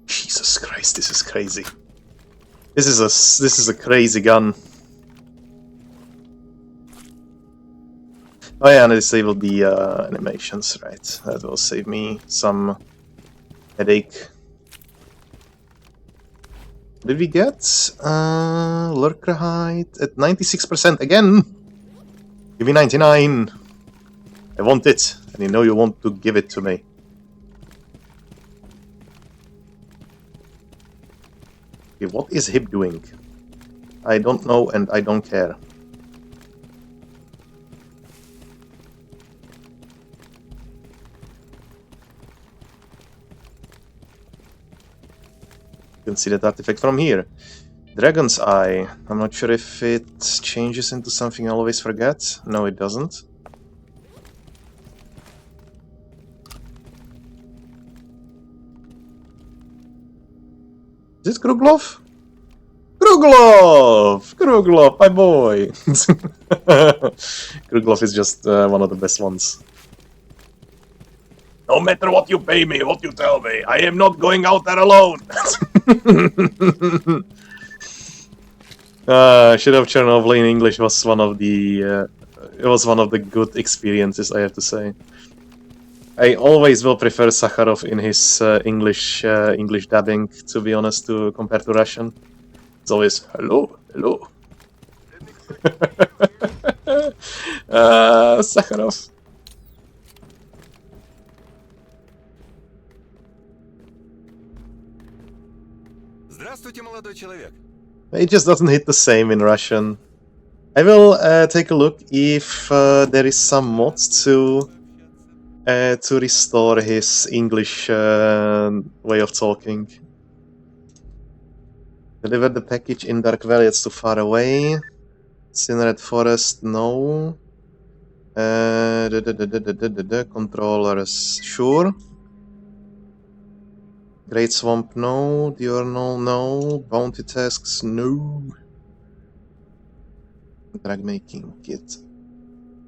S1: Jesus Christ, this is crazy. This is a crazy gun. Oh yeah, and I disabled the animations, right? That will save me some headache. Did we get lurker height at 96% again? Give me 99. I want it, and you know you want to give it to me. Okay, what is Hip doing? I don't know, and I don't care. You can see that artifact from here. Dragon's Eye. I'm not sure if it changes into something I always forget. No, it doesn't. Is it Kruglov? Kruglov! Kruglov, my boy! Kruglov is just one of the best ones. No matter what you pay me, what you tell me, I am not going out there alone! Shadow of Chernobyl in English was one of the good experiences, I have to say. I always will prefer Sakharov in his English dubbing, to be honest, compared to Russian. It's always hello, hello. Sakharov.
S3: Здравствуйте, молодой человек.
S1: It just doesn't hit the same in Russian. I will take a look if there is some mod to restore his English way of talking. Deliver the package in Dark Valley, it's too far away. Cinerate Forest, no. Controllers, sure. Great Swamp, no. Diurnal, no. Bounty tasks, no. Drag making kit.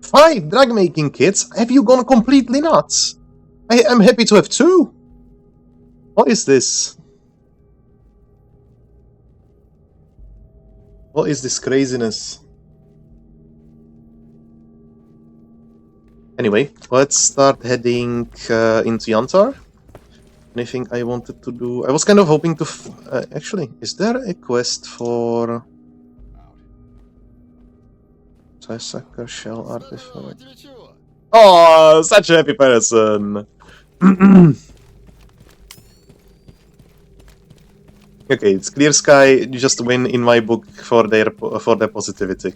S1: 5 drag making kits? Have you gone completely nuts? I am happy to have 2. What is this? What is this craziness? Anyway, let's start heading into Yantar. Anything I wanted to do? I was kind of hoping to... actually, is there a quest for... Sucker Shell Artifact? Oh, such a happy person! Okay, it's Clear Sky, just win in my book for their positivity.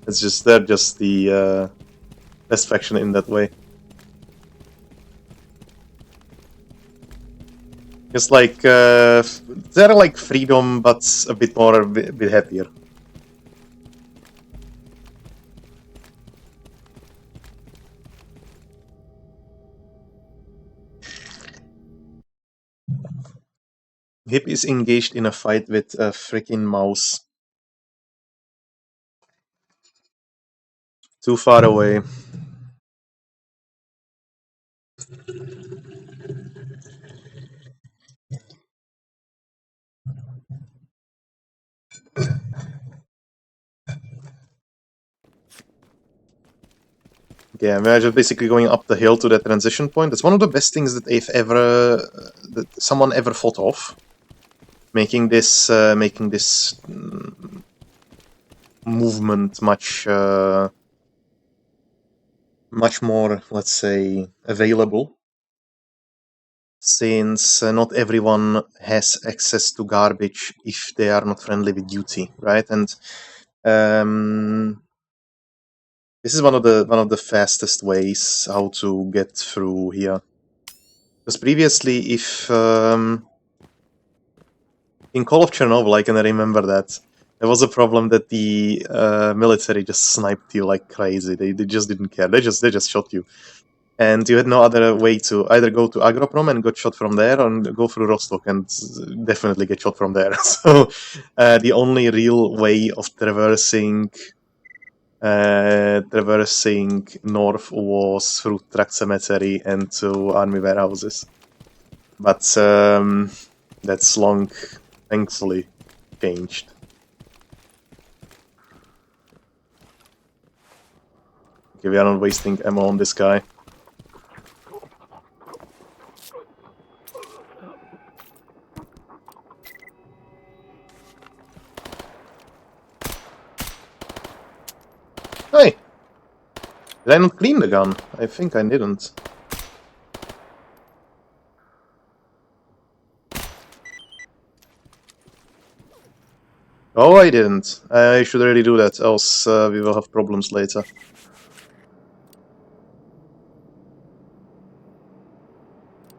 S1: It's just, they're just the best faction in that way. It's like, they're like freedom, but a bit more, a bit happier. Hip is engaged in a fight with a freaking mouse. Too far away. Yeah, we're just basically going up the hill to that transition point. It's one of the best things that that someone ever thought of. Making this movement much more, let's say, available. Since not everyone has access to garbage if they are not friendly with duty, right? And this is one of the fastest ways how to get through here. Because previously, if in Call of Chernobyl, I can remember that there was a problem that the military just sniped you like crazy. They just didn't care. They just shot you, and you had no other way to either go to Agroprom and get shot from there, or go through Rostock and definitely get shot from there. So the only real way of traversing traversing north was through truck cemetery and to army warehouses. But that's long, thankfully, changed. Okay, we are not wasting ammo on this guy. Hey! Did I not clean the gun? I think I didn't. Oh, I didn't. I should really do that, else we will have problems later.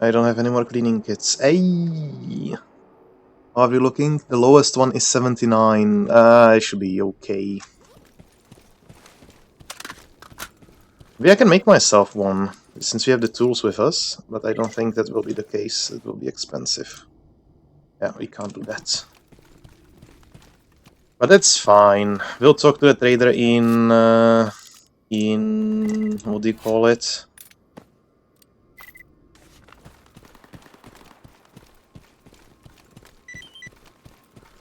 S1: I don't have any more cleaning kits. Hey! Are we looking? The lowest one is 79. I should be okay. Maybe I can make myself one, since we have the tools with us, but I don't think that will be the case. It will be expensive. Yeah, we can't do that. But that's fine. We'll talk to a trader in what do you call it?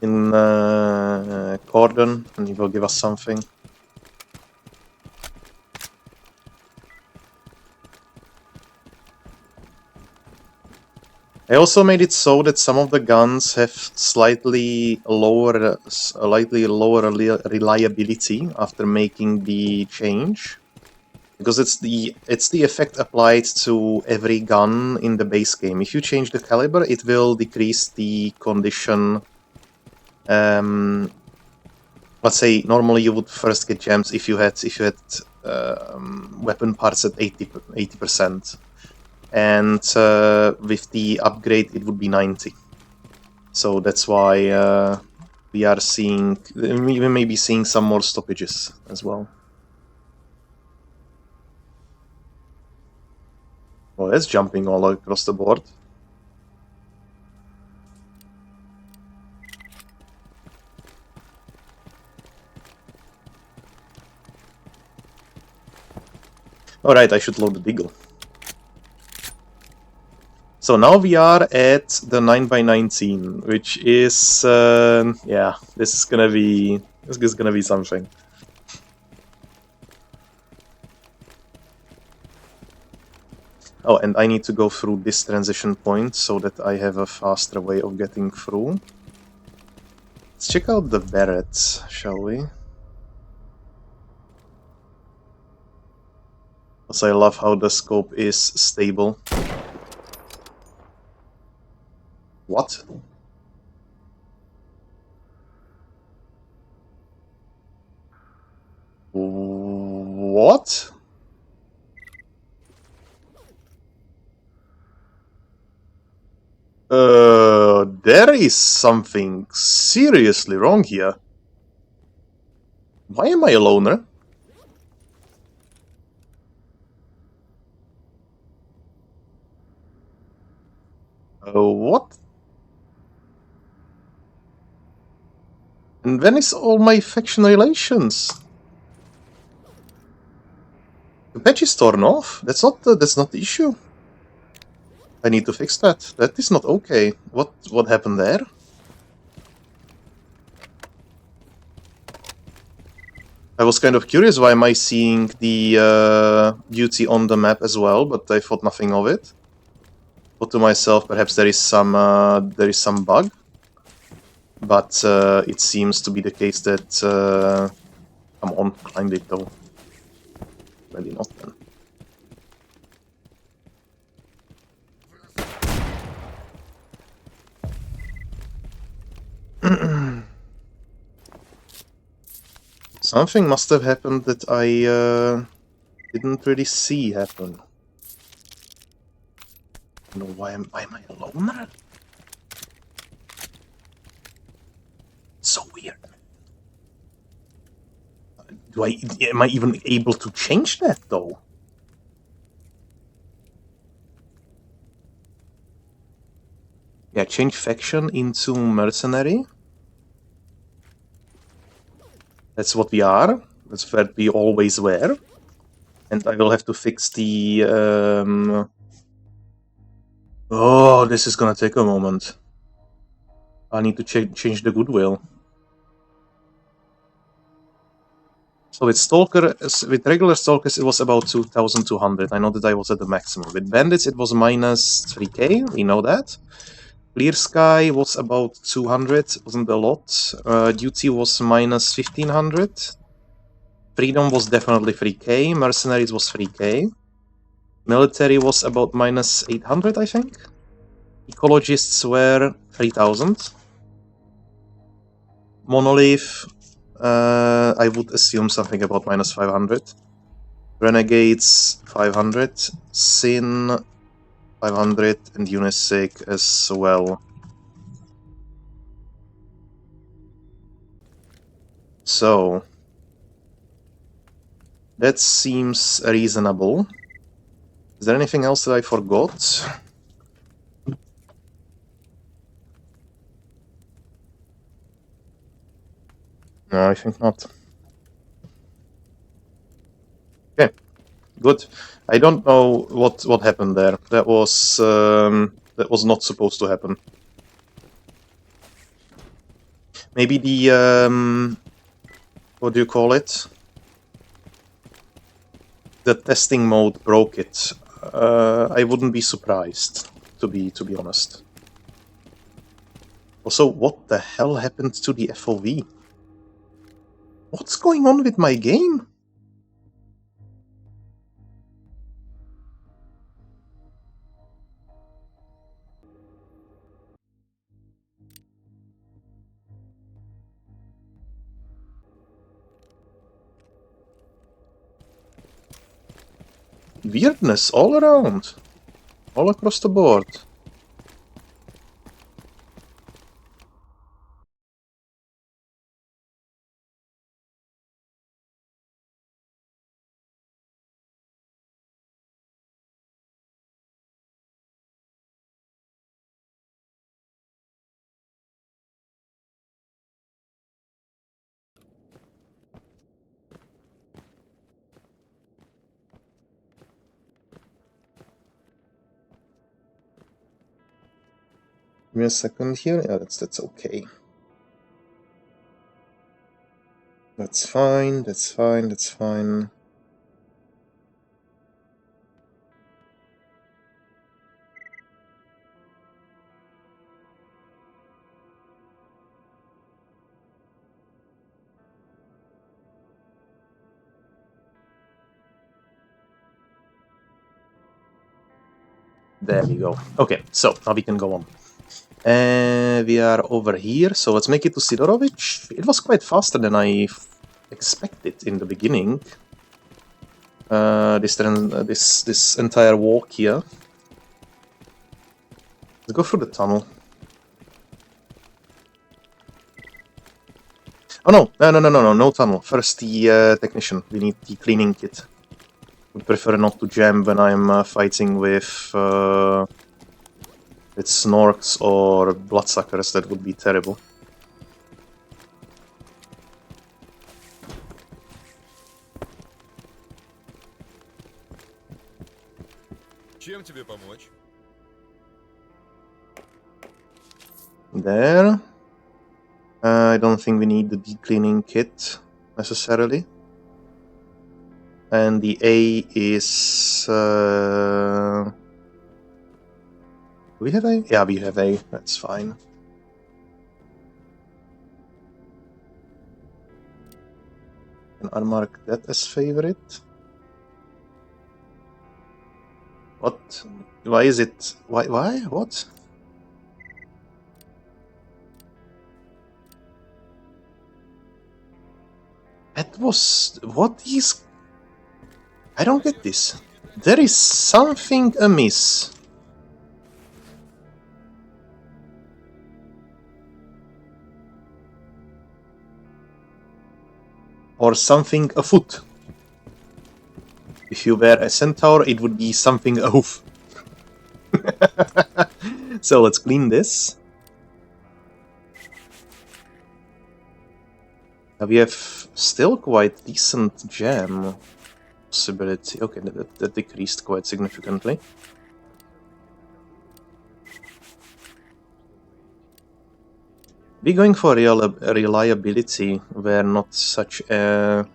S1: In Cordon, and he will give us something. I also made it so that some of the guns have slightly lower reliability after making the change, because it's the effect applied to every gun in the base game. If you change the caliber, it will decrease the condition. Let's say normally you would first get gems if you had weapon parts at 80%. And with the upgrade it would be 90. So that's why we are seeing, we may be seeing some more stoppages as well. Well, that's jumping all across the board. Alright, I should load the Deagle. So now we are at the 9x19, which is, yeah, this is gonna be something. Oh, and I need to go through this transition point so that I have a faster way of getting through. Let's check out the Barrett, shall we? Also, I love how the scope is stable. What? What? There is something seriously wrong here. Why am I a loner? What? And when is all my faction relations? The patch is torn off. That's not the issue. I need to fix that. That is not okay. What happened there? I was kind of curious why am I seeing the duty on the map as well, but I thought nothing of it. Thought to myself, perhaps there is some bug, but it seems to be the case that come on, climb it though. Maybe not then. Something must have happened that I didn't really see happen. No, why am I a loner? So weird. Am I even able to change that though? Yeah, change faction into Mercenary. That's what we are. That's where we always were. And I will have to fix the... Oh, this is gonna take a moment. I need to change the goodwill. So with Stalker, with regular Stalkers, it was about 2,200. I know that I was at the maximum. With Bandits, it was minus 3k. We know that. Clear Sky was about 200. Wasn't a lot. Duty was minus 1,500. Freedom was definitely 3k. Mercenaries was 3k. Military was about minus 800, I think. Ecologists were 3,000. Monolith, I would assume something about minus 500. Renegades, 500. Sin, 500. And Unisig as well. So, that seems reasonable. Is there anything else that I forgot? No, I think not. Okay, good. I don't know what happened there. That was not supposed to happen. Maybe the what do you call it? The testing mode broke it. I wouldn't be surprised, to be honest. Also, what the hell happened to the FOV? What's going on with my game? Weirdness all around. All across the board. Give me a second here. Yeah, that's okay. That's fine, that's fine, that's fine. There we go. Okay, so now we can go on. We are over here, so let's make it to Sidorovich. It was quite faster than I expected in the beginning. This entire walk here. Let's go through the tunnel. Oh no tunnel. First the technician. We need the cleaning kit. Would prefer not to jam when I'm fighting with snorks or bloodsuckers. That would be terrible.
S3: Чем тебе помочь?
S1: There. I don't think we need the deep cleaning kit necessarily. And the A is... do we have A? Yeah, we have A. That's fine. Can unmark that as favorite. What? Why is it... Why? What? That was... What is... I don't get this. There is something amiss. Or something afoot. If you were a centaur, it would be something ahoof. So let's clean this. We have Still quite decent gem possibility. Okay, that decreased quite significantly. Be going for reliability were not such a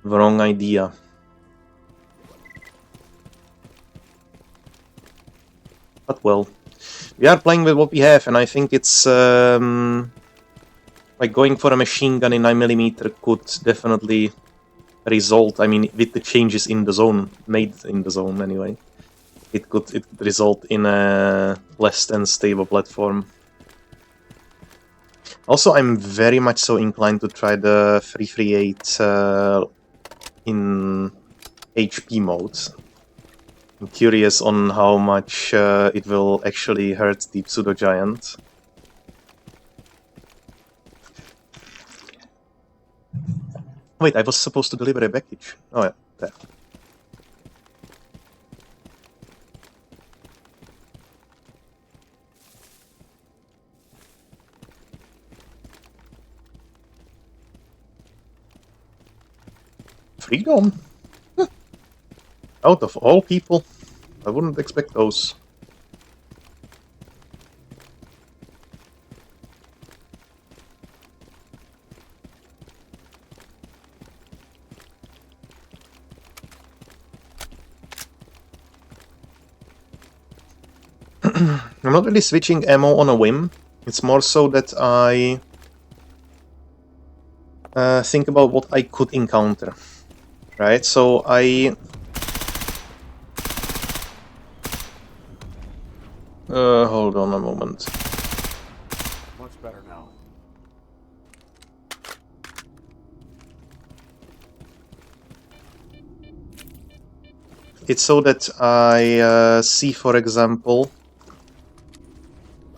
S1: wrong idea. But well, we are playing with what we have, and I think it's like going for a machine gun in 9mm could definitely result. I mean, with the changes in the zone, made in the zone anyway, it could result in a less than stable platform. Also, I'm very much so inclined to try the 338 in HP mode. I'm curious on how much it will actually hurt the pseudo giant. Wait, I was supposed to deliver a package. Oh yeah, there. Freedom? Out of all people, I wouldn't expect those. I'm not really switching ammo on a whim. It's more so that I think about what I could encounter. Right, so I... hold on a moment.
S2: Much better now.
S1: It's so that I see, for example,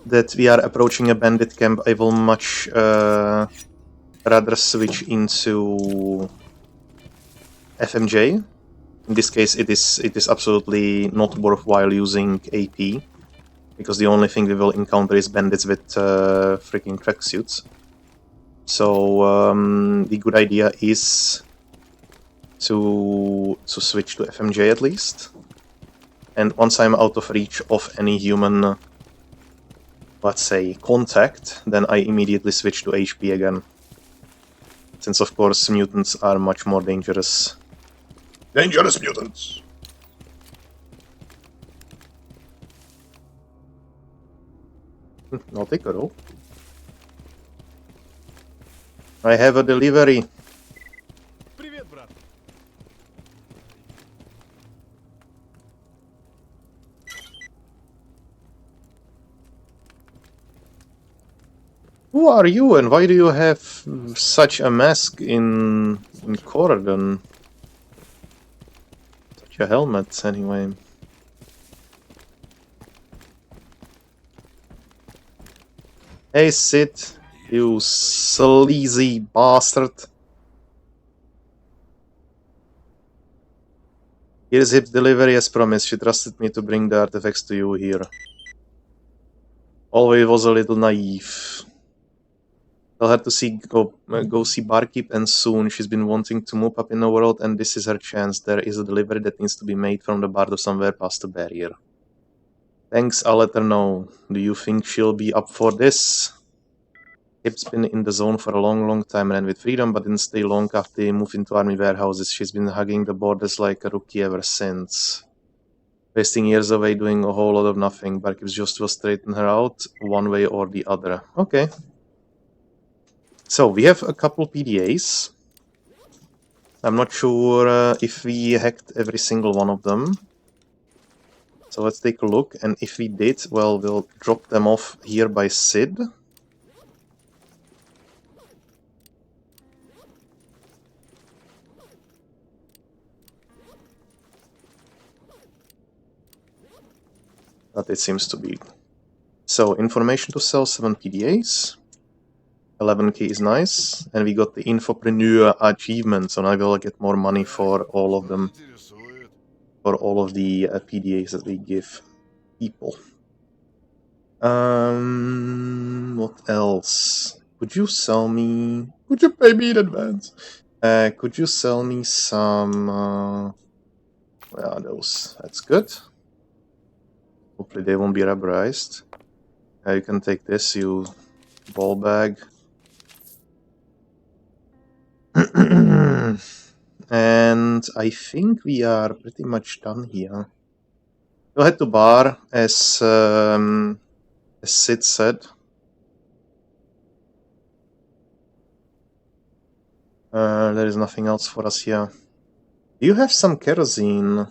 S1: that we are approaching a bandit camp. I will much rather switch into FMJ. In this case, it is absolutely not worthwhile using AP, because the only thing we will encounter is bandits with freaking tracksuits. So the good idea is to switch to FMJ at least. And once I'm out of reach of any human, let's say, contact, then I immediately switch to HP again. Since, of course, mutants are much more dangerous. Dangerous mutants! I'll take a roll. I have a delivery.
S2: Привет, брат.
S1: Who are you, and why do you have such a mask in Corridon? Such a helmet, anyway. Hey, Sid, you sleazy bastard. Here's Hip's delivery as promised. She trusted me to bring the artifacts to you here. Always was a little naive. Tell her to go see Barkeep, and soon. She's been wanting to move up in the world, and this is her chance. There is a delivery that needs to be made from the bar to somewhere past the barrier. Thanks, I'll let her know. Do you think she'll be up for this? Hip's been in the zone for a long time, ran with freedom, but didn't stay long after they moved into army warehouses. She's been hugging the borders like a rookie ever since. Wasting years away doing a whole lot of nothing. Barkeep's just will straighten her out, one way or the other. Okay. So, we have a couple PDAs. I'm not sure if we hacked every single one of them. So let's take a look, and if we did, well, we'll drop them off here by Sid. But it seems to be. So, information to sell, 7 PDAs. 11k is nice, and we got the Infopreneur achievement, so now we'll get more money for all of them, for all of the PDAs that we give people. What else? Could you sell me Could you pay me in advance? Could you sell me some... where are those? That's good. Hopefully they won't be rubberized. You can take this, you ball bag. And I think we are pretty much done here. We'll head to bar, as Sid said. There is nothing else for us here. Do you have some kerosene?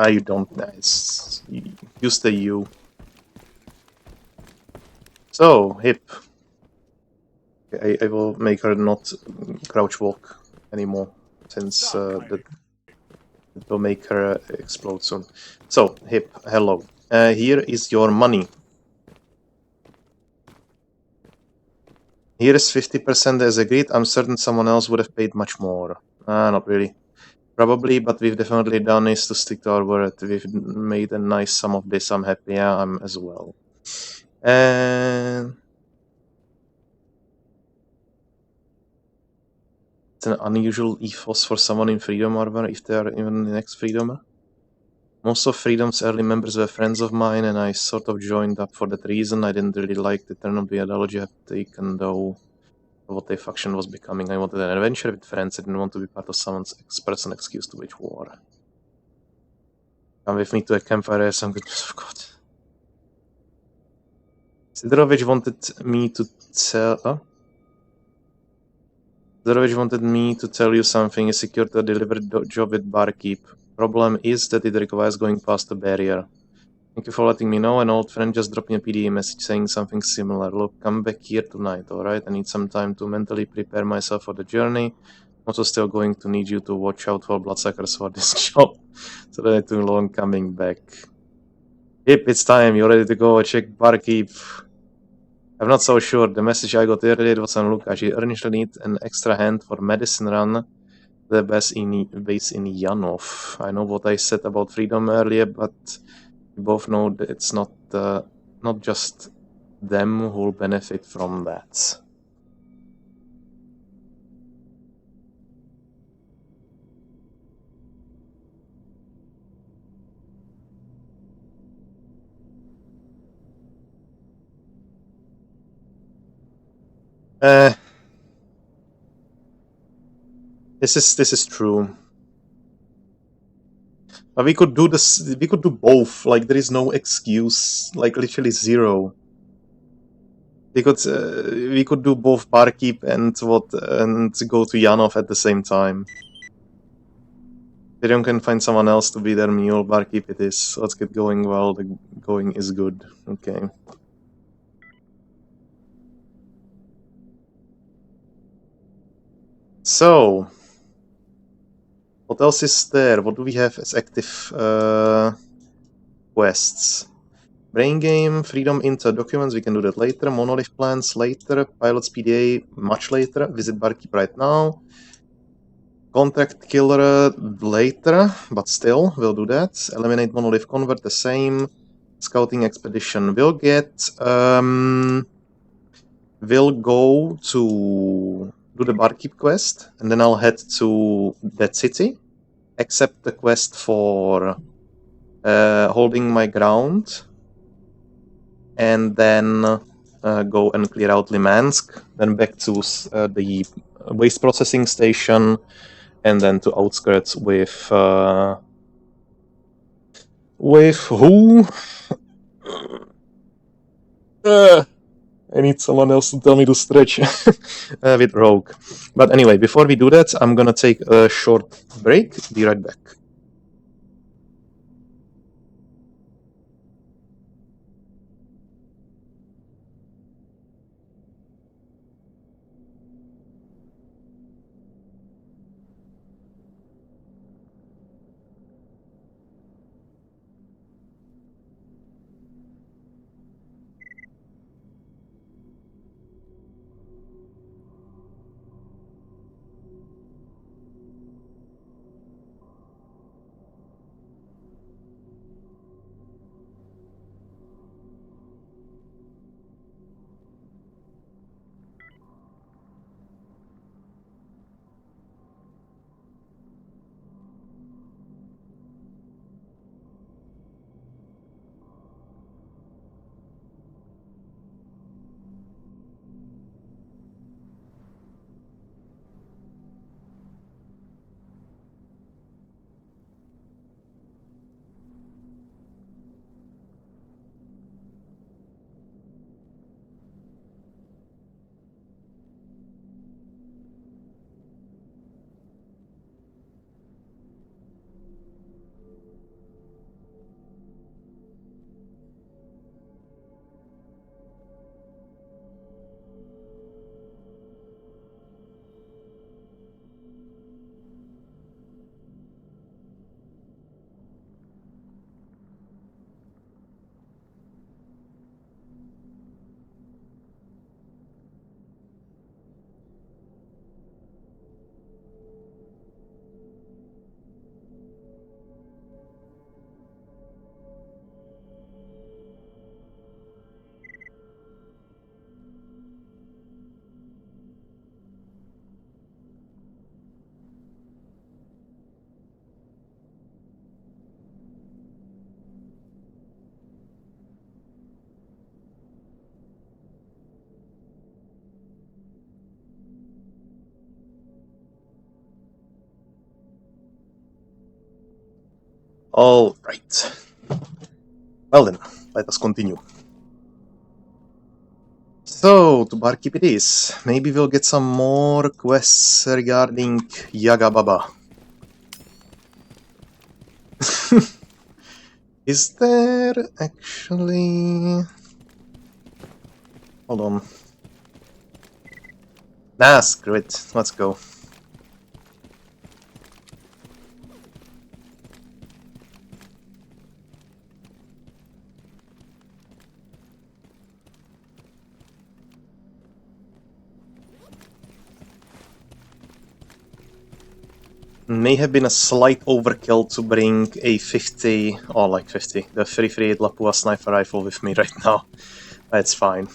S1: You don't. Nice. You stay you. So, Hip. I will make her not crouch walk anymore, since that will make her explode soon. So, Hip, hello. Here is your money. Here is 50% as agreed. I'm certain someone else would have paid much more. Not really. Probably, but we've definitely done is to stick to our word. We've made a nice sum of this. I'm happy. Yeah, I'm as well. And it's an unusual ethos for someone in Freedom Arbor, if they are even the next Freedomer. Most of Freedom's early members were friends of mine, and I sort of joined up for that reason. I didn't really like the turn of the ideology I've taken, though, what their faction was becoming. I wanted an adventure with friends. I didn't want to be part of someone's personal excuse to wage war. Come with me to a campfire, some good news of God. Sidorovich wanted me to tell... Sidorovich wanted me to tell you something. A secured a delivered job with barkeep. Problem is that it requires going past the barrier. Thank you for letting me know. An old friend just dropped me a PDA message saying something similar. Look, come back here tonight, alright? I need some time to mentally prepare myself for the journey. I'm also still going to need you to watch out for bloodsuckers for this job, so that it's too long coming back. Yep, it's time. You're ready to go. Check barkeep. I'm not so sure. The message I got earlier was on Luca. She urgently needs an extra hand for medicine run. The base in Janov. I know what I said about freedom earlier, but we both know that it's not just them who will benefit from that. This is true. But we could do this. We could do both. Like, there is no excuse. Like, literally zero. We could do both barkeep and go to Janov at the same time. Tyrion can find someone else to be their mule. Barkeep it is. Let's get going while the going is good. Okay. So, what else is there? What do we have as active quests? Brain game, freedom inter documents, we can do that later. Monolith plans later. Pilot's PDA much later. Visit barkeep right now. Contract killer later, but still, we'll do that. Eliminate monolith convert, the same. Scouting expedition. We'll get... we'll go to do the barkeep quest, and then I'll head to that city. Accept the quest for holding my ground, and then go and clear out Limansk, then back to the waste processing station, and then to outskirts with who? I need someone else to tell me to stretch with Rogue. But anyway, before we do that, I'm gonna take a short break. Be right back. All right. Well then, let us continue. So, to barkeep it is. Maybe we'll get some more quests regarding Yaga Baba. Is there actually... Hold on. Nah, screw it. Let's go. May have been a slight overkill to bring a 50, or like 50, the 338 Lapua sniper rifle with me right now. That's fine.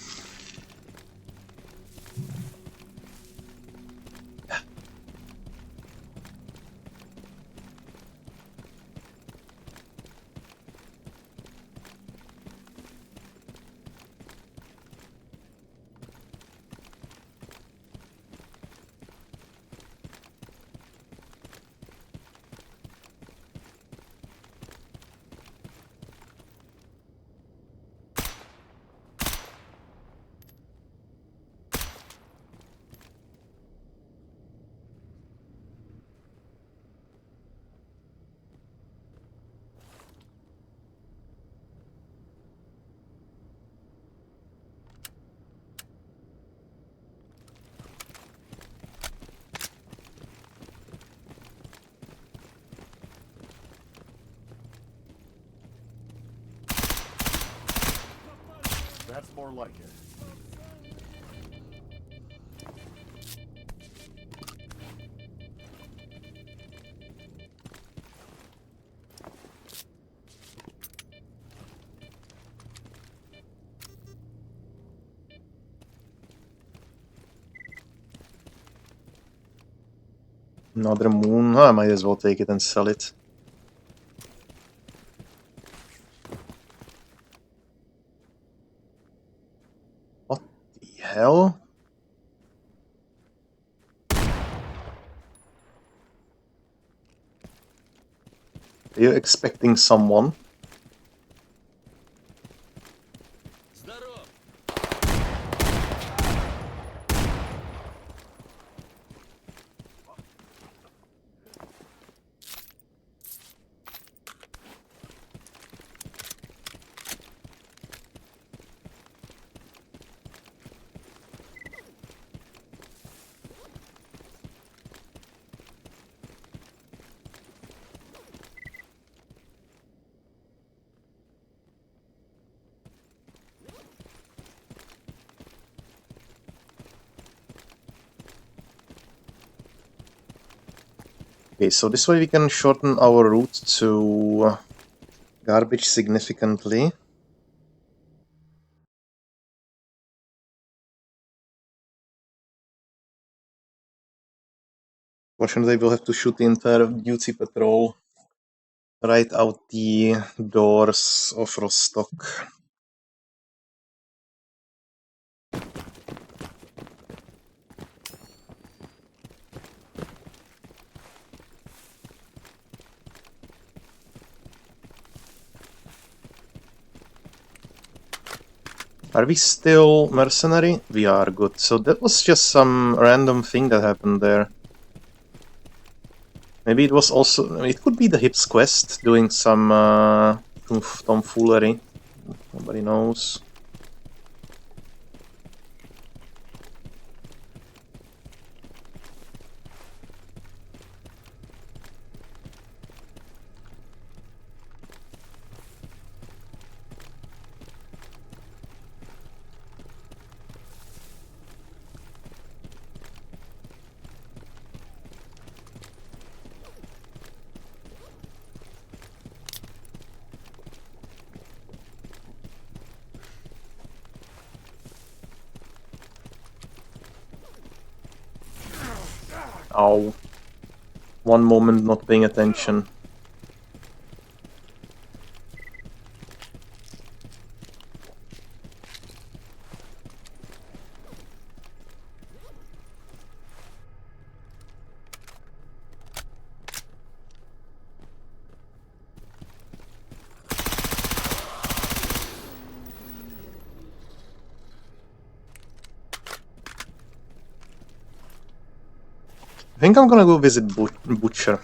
S2: That's more like it.
S1: Another moon. I might as well take it and sell it. What the hell? Are you expecting someone?
S3: Здоров!
S1: Okay, so this way we can shorten our route to garbage significantly. Fortunately, we'll have to shoot the entire duty patrol right out the doors of Rostock. Are we still mercenary? We are, good. So that was just some random thing that happened there. Maybe it was also... it could be the Hips quest doing some tomfoolery. Nobody knows. Ow. One moment not paying attention. think I'm gonna go visit Butcher.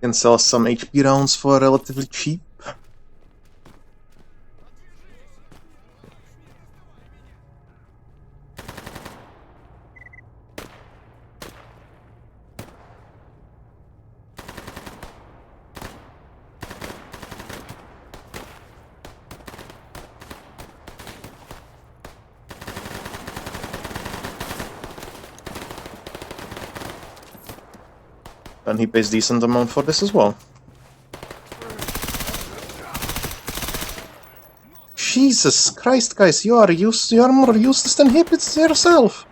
S1: Can sell some HP rounds for relatively cheap. And he pays decent amount for this as well. Jesus Christ, guys, you are more useless than Hipits yourself.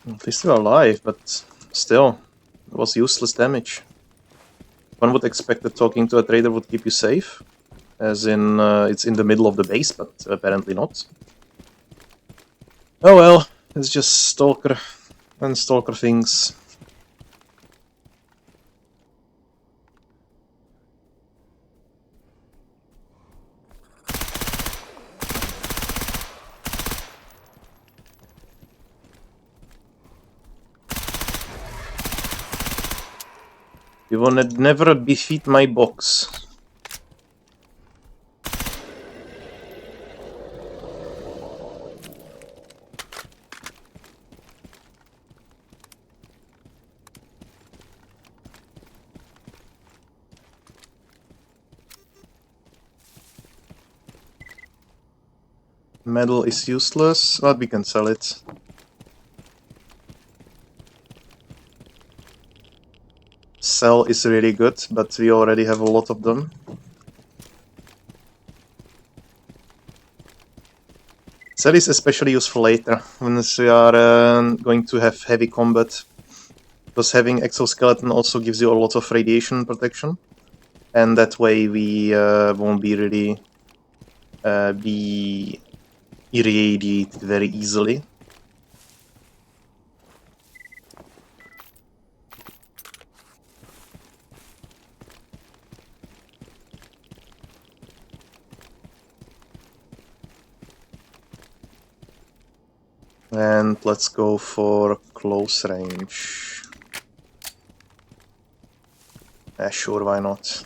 S1: At least they're alive, but still, it was useless damage. One would expect that talking to a trader would keep you safe, as in it's in the middle of the base, but apparently not. Oh well, it's just Stalker and Stalker things. You wanna never defeat my box. Metal is useless, but we can sell it. Cell is really good, but we already have a lot of them. Cell is especially useful later, when we are going to have heavy combat. Because having exoskeleton also gives you a lot of radiation protection. And that way we won't be really be irradiated very easily. And let's go for close range. Sure, why not?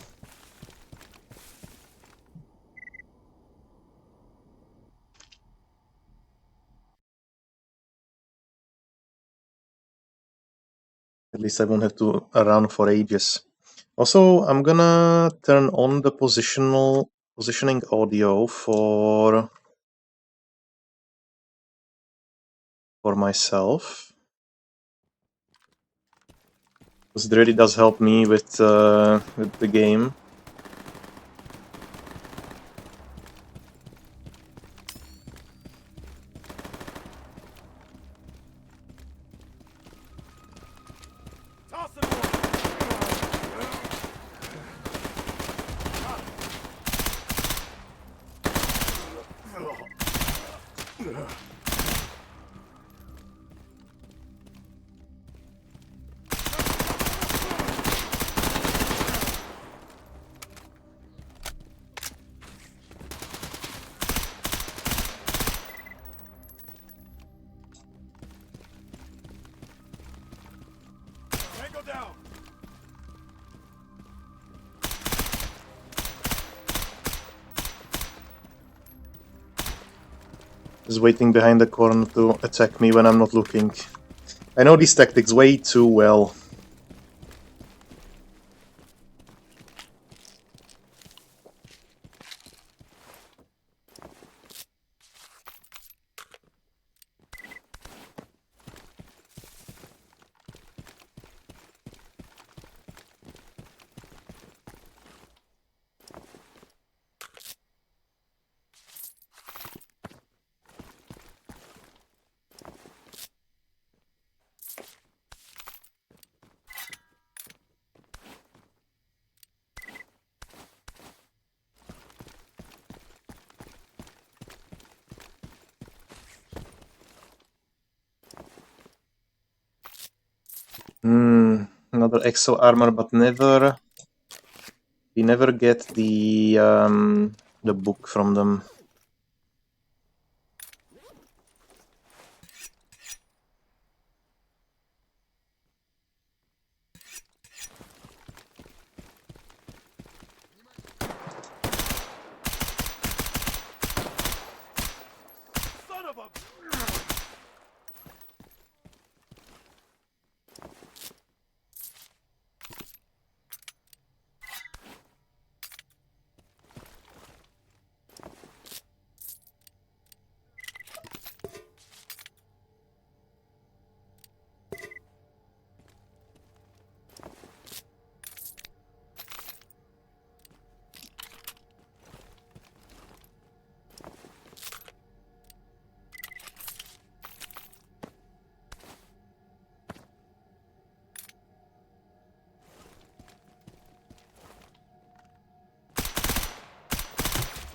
S1: At least I won't have to run for ages. Also, I'm gonna turn on the positioning audio for myself. Because it really does help me with the game. Is waiting behind the corner to attack me when I'm not looking. I know these tactics way too well. Another exo armor, but never. We never get the book from them.
S2: Son of a...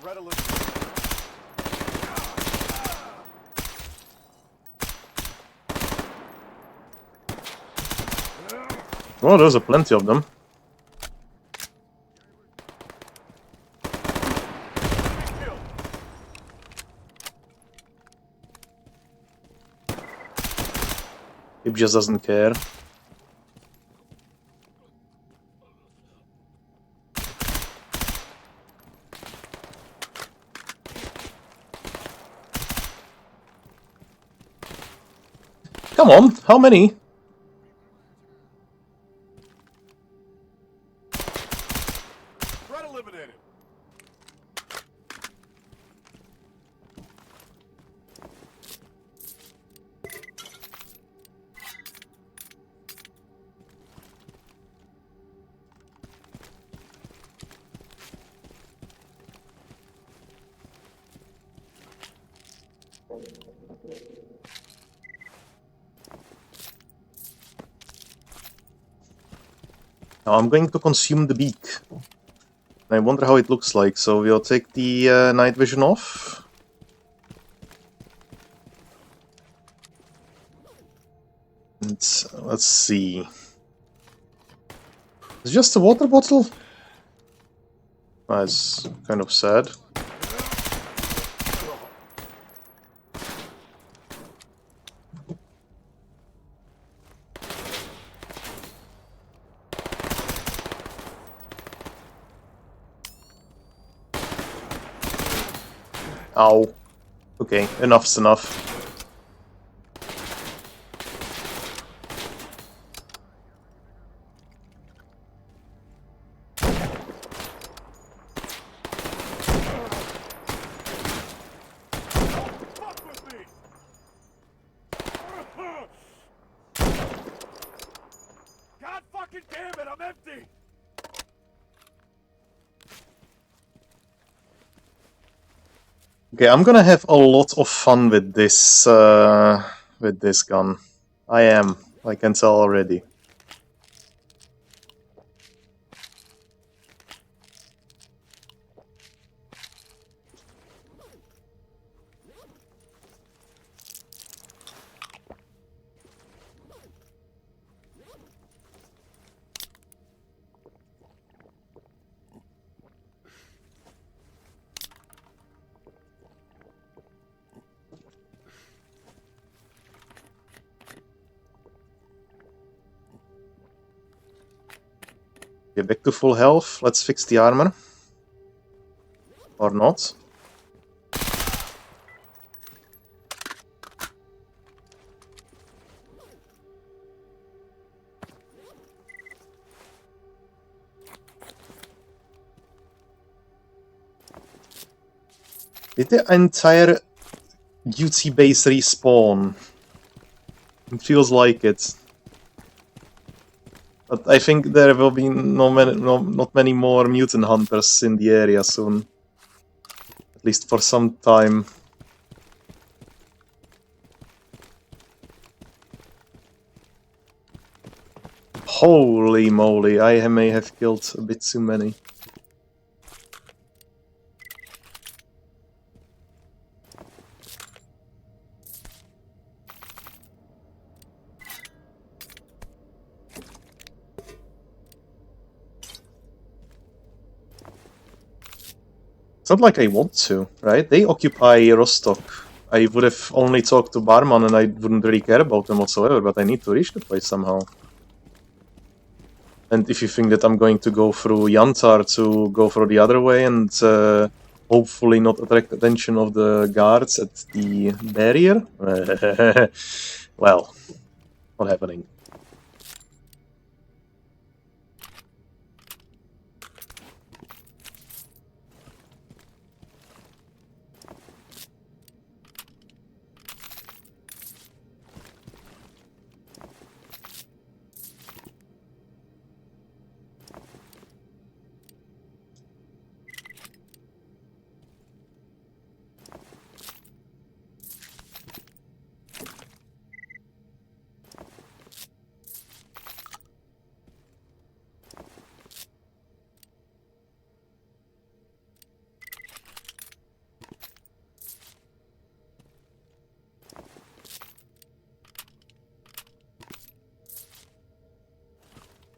S2: Red alert.
S1: Oh, there's plenty of them.
S2: Kill.
S1: It just doesn't care. Come on, how many?
S2: Red eliminated.
S1: Now I'm going to consume the beak. I wonder how it looks like, so we'll take the night vision off. And let's see. It's just a water bottle? That's kind of sad. Ow. Okay, enough's enough.
S2: Fuck with me. God fucking damn it, I'm empty.
S1: Okay, I'm gonna have a lot of fun with this gun. I am. I can tell already. Okay, back to full health. Let's fix the armor. Or not. Did the entire duty base respawn? It feels like it. But I think there will be not many more mutant hunters in the area soon. At least for some time. Holy moly, I may have killed a bit too many. It's not like I want to, right? They occupy Rostock. I would have only talked to Barman and I wouldn't really care about them whatsoever, but I need to reach the place somehow. And if you think that I'm going to go through Yantar to go through the other way and hopefully not attract attention of the guards at the barrier, well, not happening.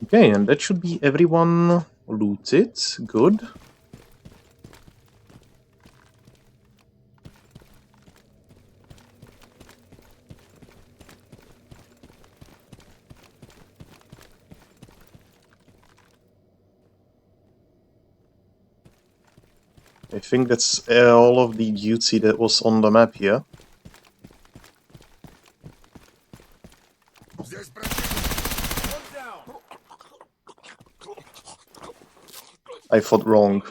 S1: Okay, and that should be everyone looted. Good. I think that's all of the duty that was on the map here.
S2: Здесь противник. One down.
S1: I thought wrong.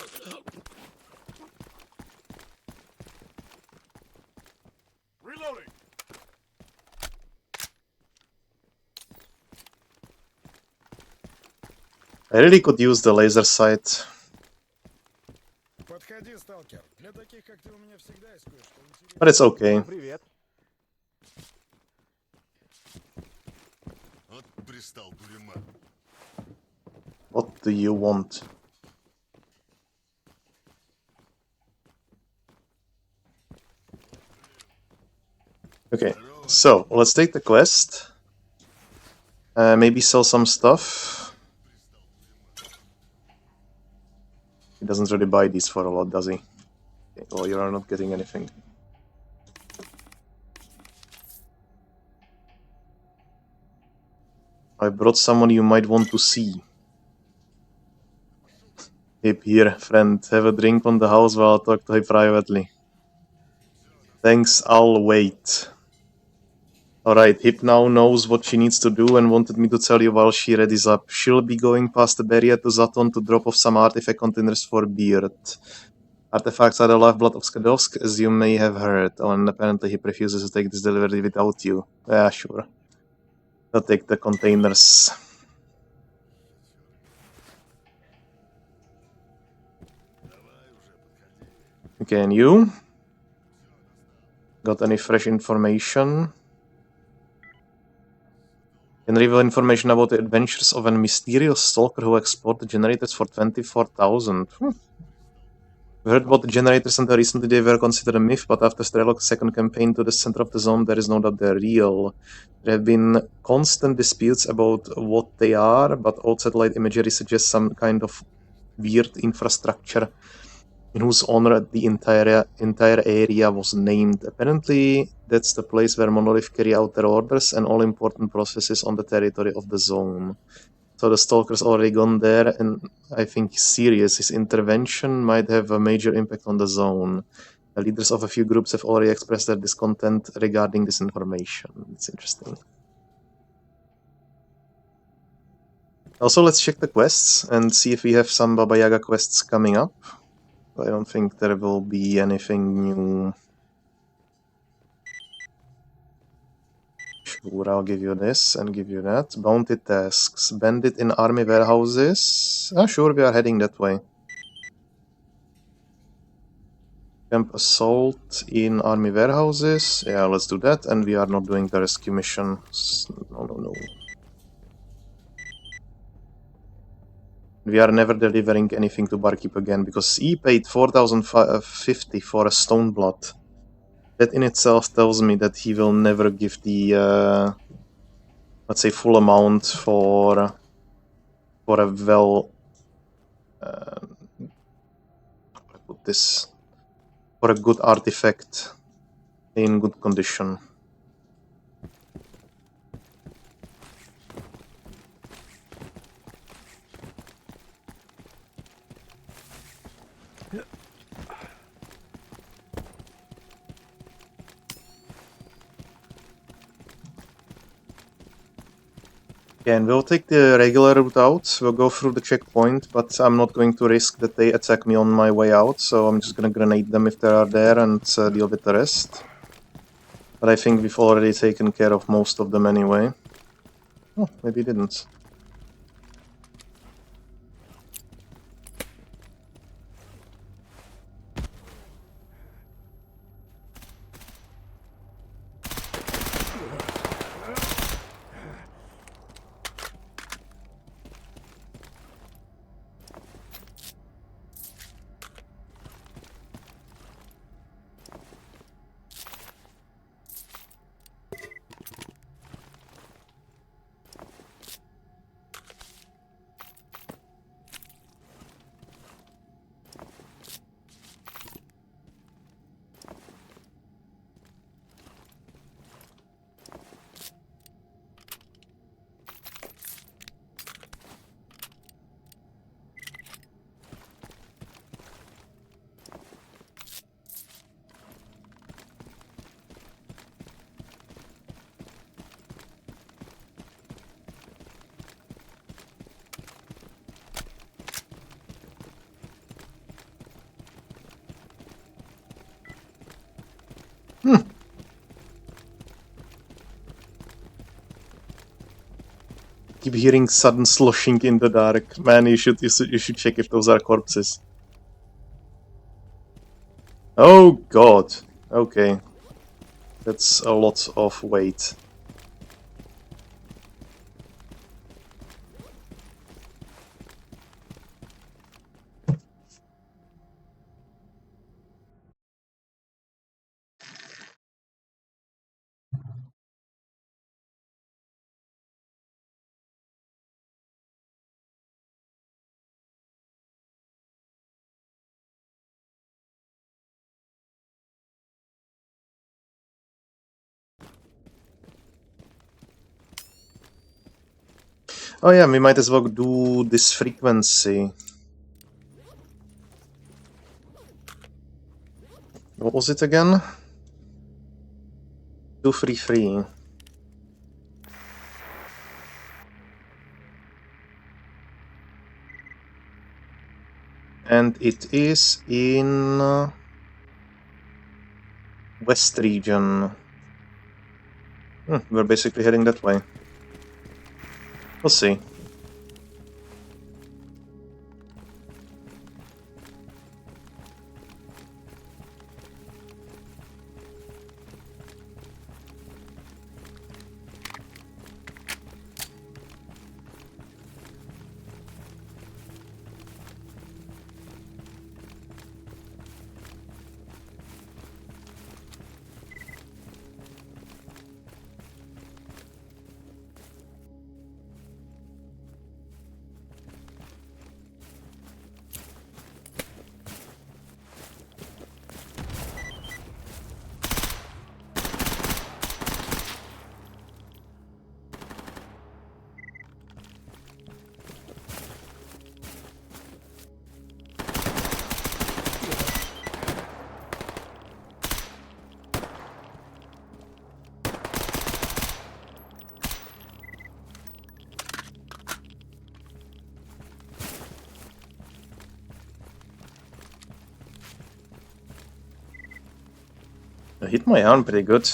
S2: Reloading.
S1: I really could use the laser sight.
S4: Подходи, сталкер. Для таких, как ты, у меня всегда есть кое-что интересное.
S1: But it's okay.
S2: Привет.
S3: Вот пристал дурема.
S1: What do you want? Okay, so let's take the quest. Maybe sell some stuff. He doesn't really buy these for a lot, does he? Okay, well, you are not getting anything. I brought someone you might want to see. Hip, here, friend. Have a drink on the house while I talk to him privately. Thanks, I'll wait. Alright, Hip now knows what she needs to do and wanted me to tell you while she readies up. She'll be going past the barrier to Zaton to drop off some artifact containers for Beard. Artifacts are the lifeblood of Skadovsk, as you may have heard. Oh, and apparently Hip refuses to take this delivery without you. Yeah, sure. I'll take the containers. Okay, and you? Got any fresh information? Can reveal information about the adventures of a mysterious stalker who exported generators for 24,000. We heard about the generators until recently they were considered a myth, but after Strelok's second campaign to the center of the zone, there is no doubt they're real. There have been constant disputes about what they are, but old satellite imagery suggests some kind of weird infrastructure in whose honor the entire area was named. Apparently, that's the place where Monolith carry out their orders and all important processes on the territory of the zone. So the Stalker's already gone there, and I think he's serious. His intervention might have a major impact on the zone. The leaders of a few groups have already expressed their discontent regarding this information. It's interesting. Also, let's check the quests and see if we have some Baba Yaga quests coming up. I don't think there will be anything new. Sure, I'll give you this and give you that. Bounty tasks. Bandit in army warehouses. Ah, sure, we are heading that way. Camp assault in army warehouses. Yeah, let's do that. And we are not doing the rescue mission. No, no, no. We are never delivering anything to Barkeep again because he paid 4,050 for a stone blood. That in itself tells me that he will never give the, let's say, full amount for a well, how I put this, for a good artifact in good condition. Yeah, and we'll take the regular route out. We'll go through the checkpoint, but I'm not going to risk that they attack me on my way out, so I'm just gonna grenade them if they are there and deal with the rest. But I think we've already taken care of most of them anyway. Oh, maybe didn't. Keep hearing sudden sloshing in the dark. Man, you should check if those are corpses. Oh god. Okay. That's a lot of weight. Oh yeah, we might as well do this frequency. What was it again? 233. And it is in West region. We're basically heading that way. We'll see. I hit my arm pretty good.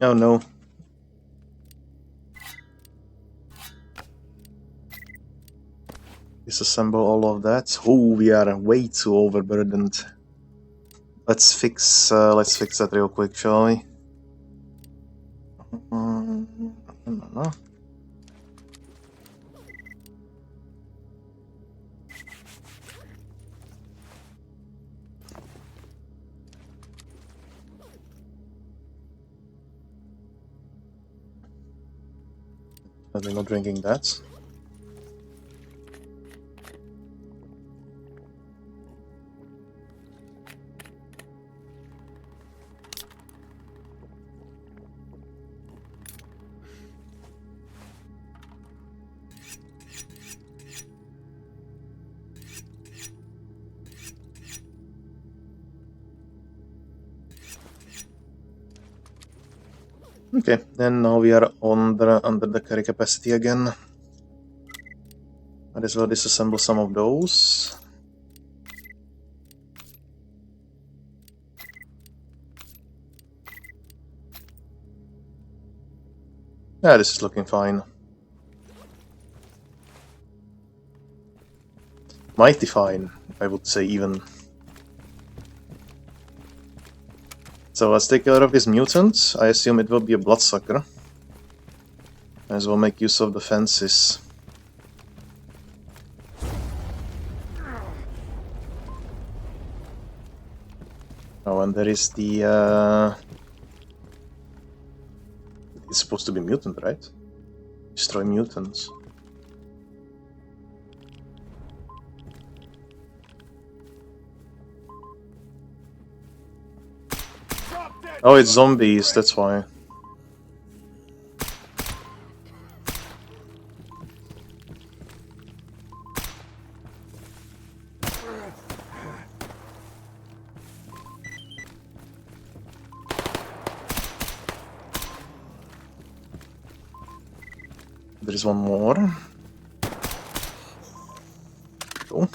S1: Oh no. Disassemble all of that. Oh, we are way too overburdened. Let's fix that real quick, shall we? No. Definitely not drinking that. Okay, then now we are under the carry capacity again. Might as well disassemble some of those. Yeah, this is looking fine. Mighty fine, I would say even. So let's take care of this mutant. I assume it will be a bloodsucker. Might as well make use of the fences. Oh, and there is the... It's supposed to be mutant, right? Destroy mutants.
S2: Drop dead.
S1: Oh, it's zombies, that's why. There is one more. Cool.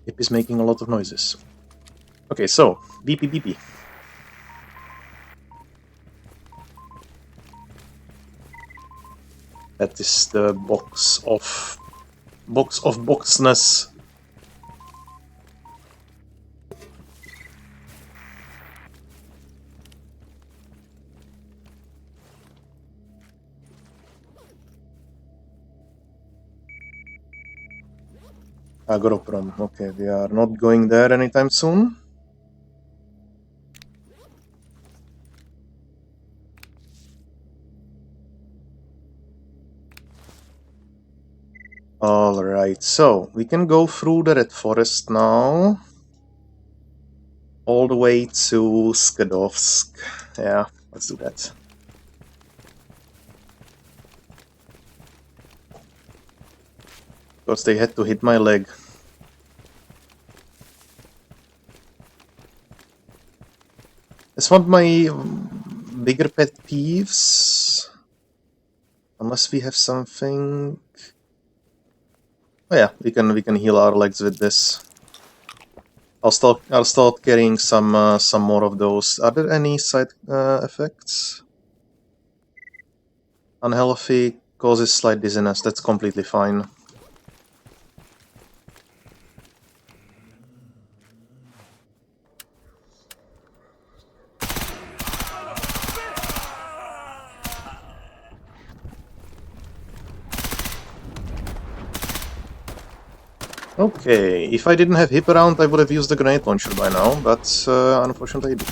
S1: It is making a lot of noises. Okay, so, beepy beepy. That is the box of boxness. Agoroprom. Okay, we are not going there anytime soon. Alright, so we can go through the Red Forest now. All the way to Skadovsk. Yeah, let's do that. Because they had to hit my leg. That's one of my bigger pet peeves. Unless we have something... Oh yeah, we can heal our legs with this. I'll start carrying some more of those. Are there any side effects? Unhealthy causes slight dizziness. That's completely fine. Okay, if I didn't have hip around, I would have used the grenade launcher by now, but unfortunately I did.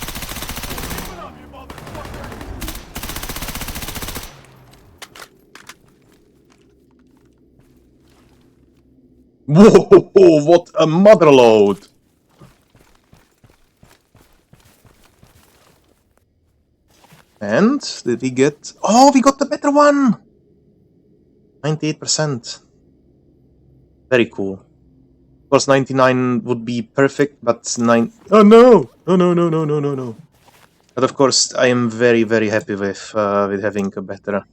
S1: Whoa, what a motherload! And did we get... Oh, we got the better one! 98%. Very cool. Of course, 99 would be perfect, but 9... Oh no! No, no, no, no, no, no, no. But of course, I am very, very happy with having a better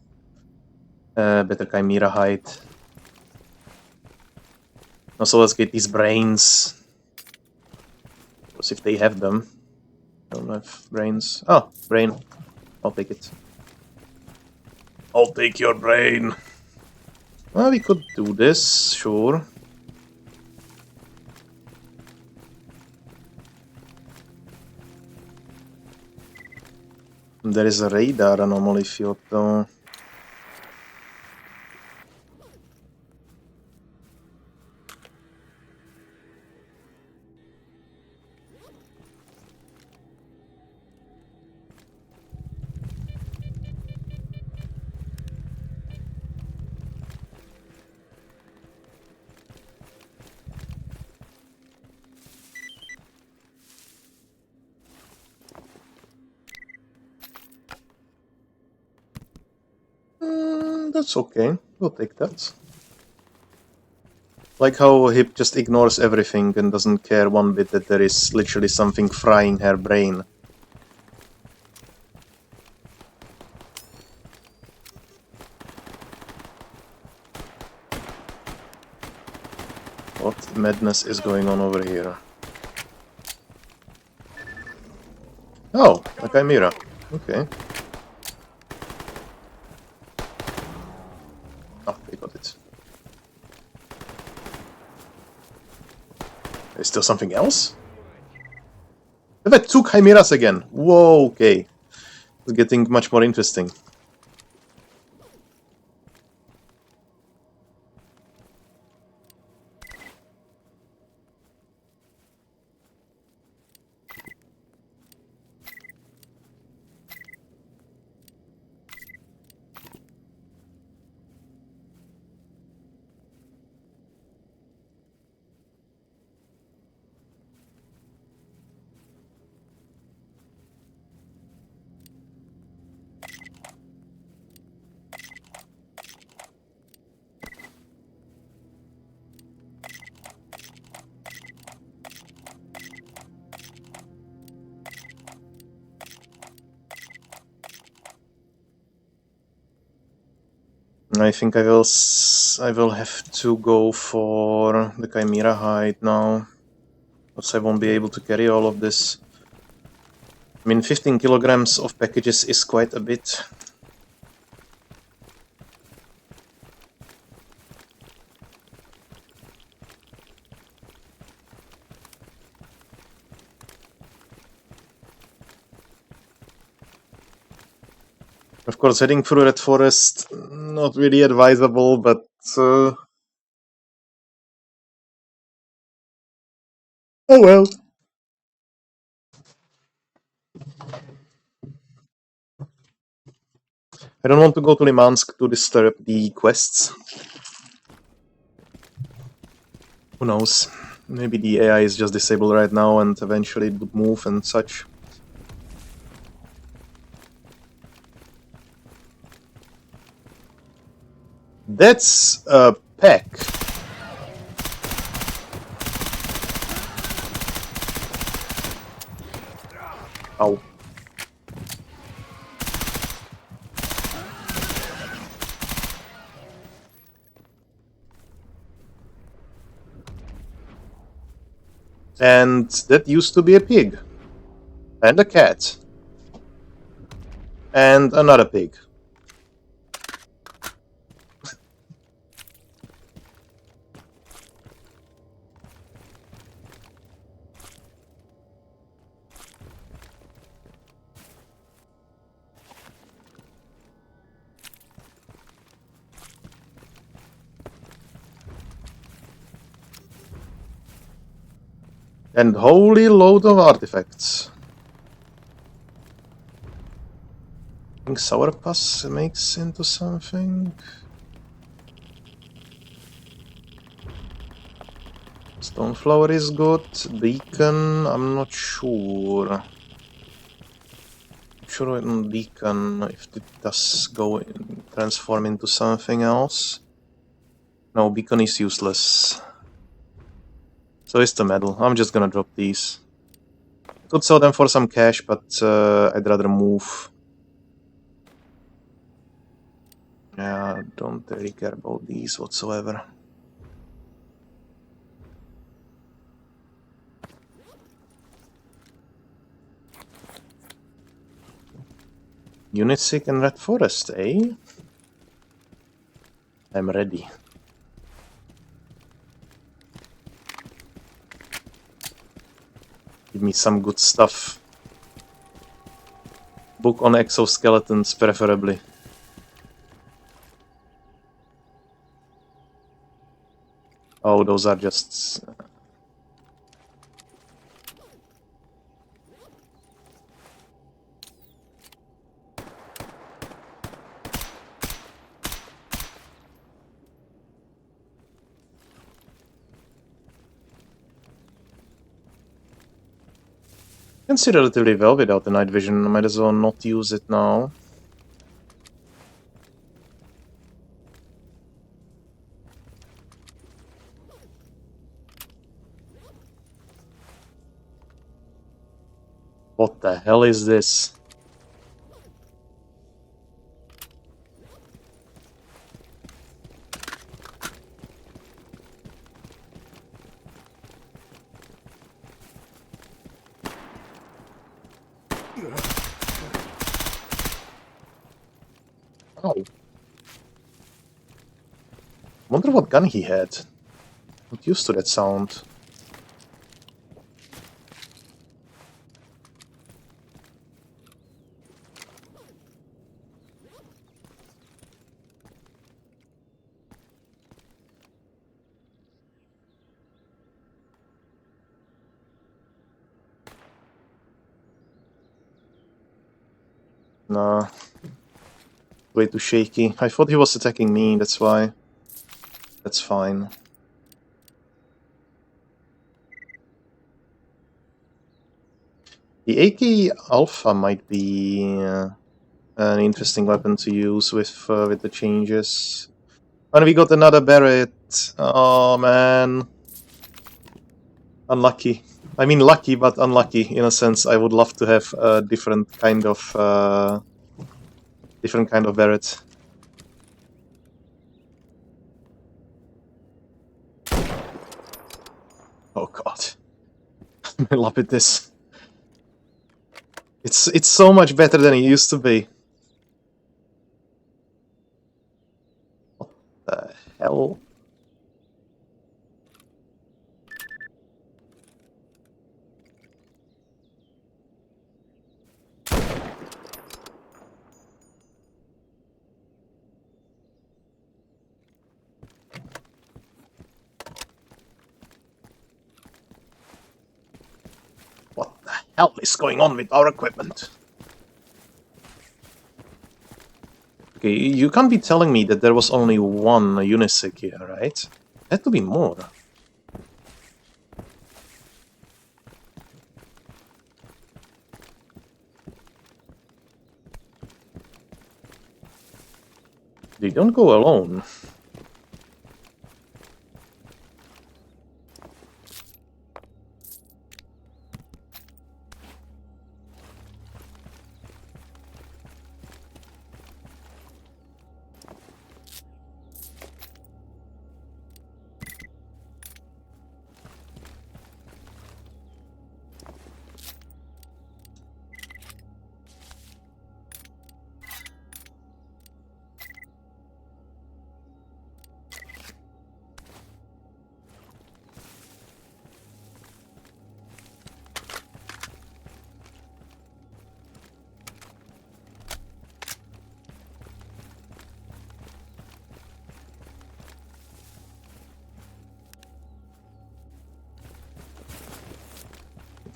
S1: Chimera height. Also, let's get these brains. Of course, if they have them. Don't have brains. Oh, brain. I'll take it. I'll take your brain. Well, we could do this, sure. There is a radar anomaly field, though. That's okay. We'll take that. Like how Hip just ignores everything and doesn't care one bit that there is literally something frying her brain. What madness is going on over here? Oh, a Chimera. Okay. Oh, they got it. There's still something else? I've had 2 Chimeras again. Whoa, okay. It's getting much more interesting. I think I will have to go for the Chimera hide now. Else I won't be able to carry all of this. I mean, 15 kilograms of packages is quite a bit. Of course, heading through that forest, not really advisable, but... oh well. I don't want to go to Limansk to disturb the quests. Who knows? Maybe the AI is just disabled right now and eventually it would move and such. That's a pack. Ow. And that used to be a pig. And a cat. And another pig. And holy load of artifacts. I think Sour Pus makes into something. Stoneflower is good. Beacon, I'm not sure. Sure on Beacon if it does go transform into something else. No, Beacon is useless. So is the medal. I'm just gonna drop these. Could sell them for some cash, but I'd rather move. Yeah, don't really care about these whatsoever. Unisic and Red Forest, eh? I'm ready. Give me some good stuff. Book on exoskeletons, preferably. Oh, those are just... can see relatively well without the night vision. I might as well not use it now. What the hell is this? Oh. Wonder what gun he had. Not used to that sound. Nah. Way too shaky. I thought he was attacking me, that's why. That's fine. The AK Alpha might be an interesting weapon to use with the changes. And we got another Barrett. Oh man. Unlucky. I mean lucky, but unlucky in a sense. I would love to have a different kind of Barrett. Oh god. I love it this. It's so much better than it used to be. What the hell? What the hell is going on with our equipment? Okay, you can't be telling me that there was only one Unisig here, right? Had to be more. They don't go alone.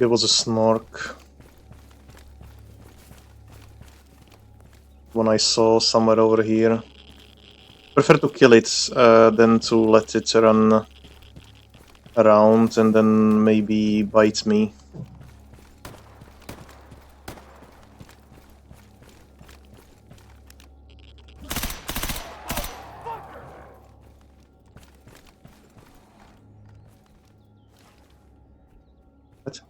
S1: There was a snork. One I saw somewhere over here. Prefer to kill it than to let it run around and then maybe bite me. What?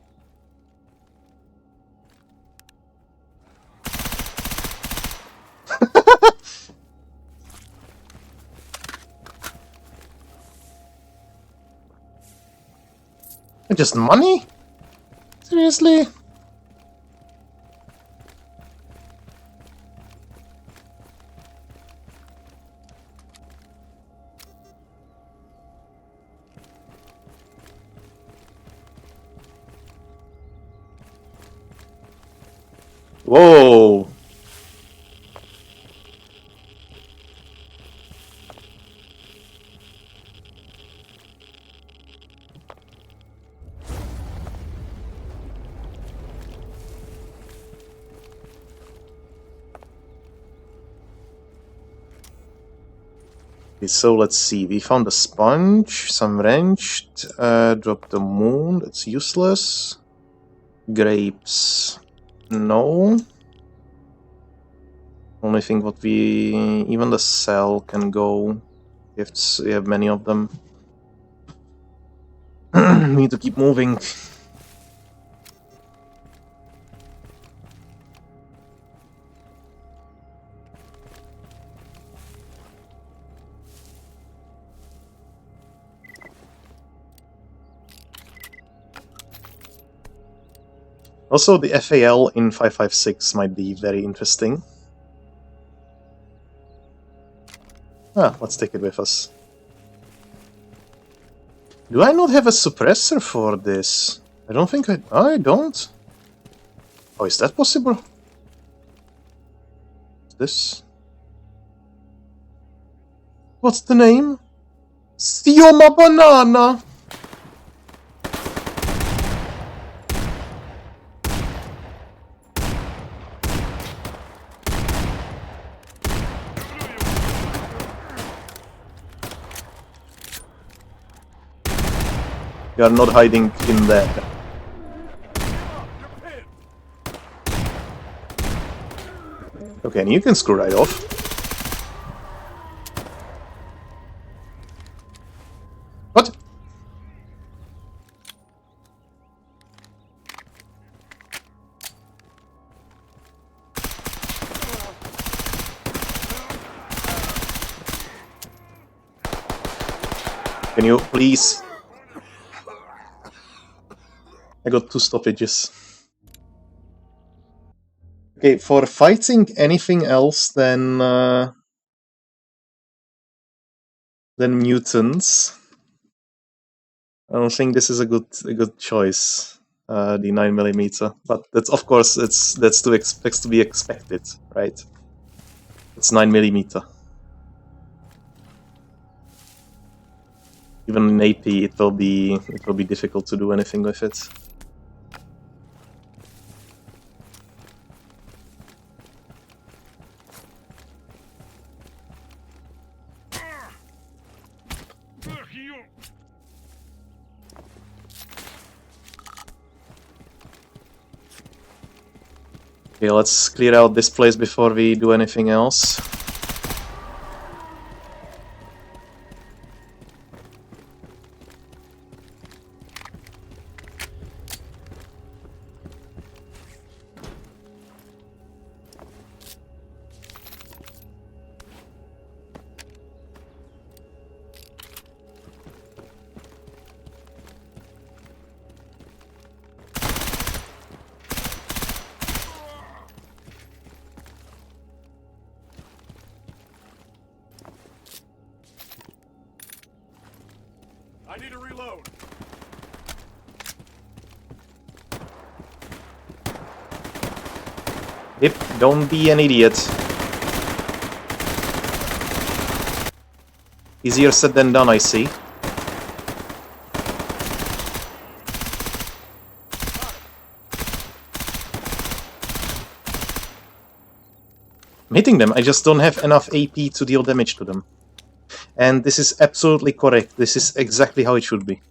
S1: Just money? Seriously? Whoa! Okay, so let's see. We found a sponge, some wrenched, dropped the moon, that's useless. Grapes. No. Only thing what we... even the cell can go. We have many of them. We need to keep moving. Also, the FAL in 556 might be very interesting. Ah, let's take it with us. Do I not have a suppressor for this? I don't think I don't. Oh, is that possible? What's this? What's the name? Stioma Banana! You are not hiding in there. Okay, and you can screw right off. What? Can you please? I got 2 stoppages. Okay, for fighting anything else than mutants, I don't think this is a good choice. The 9mm, but that's of course that's to be expected, right? It's 9mm. Even in AP, it will be difficult to do anything with it. Okay, let's clear out this place before we do anything else.
S2: I need to reload.
S1: Yep, don't be an idiot. Easier said than done, I see. I'm hitting them, I just don't have enough AP to deal damage to them. And this is absolutely correct. This is exactly how it should be.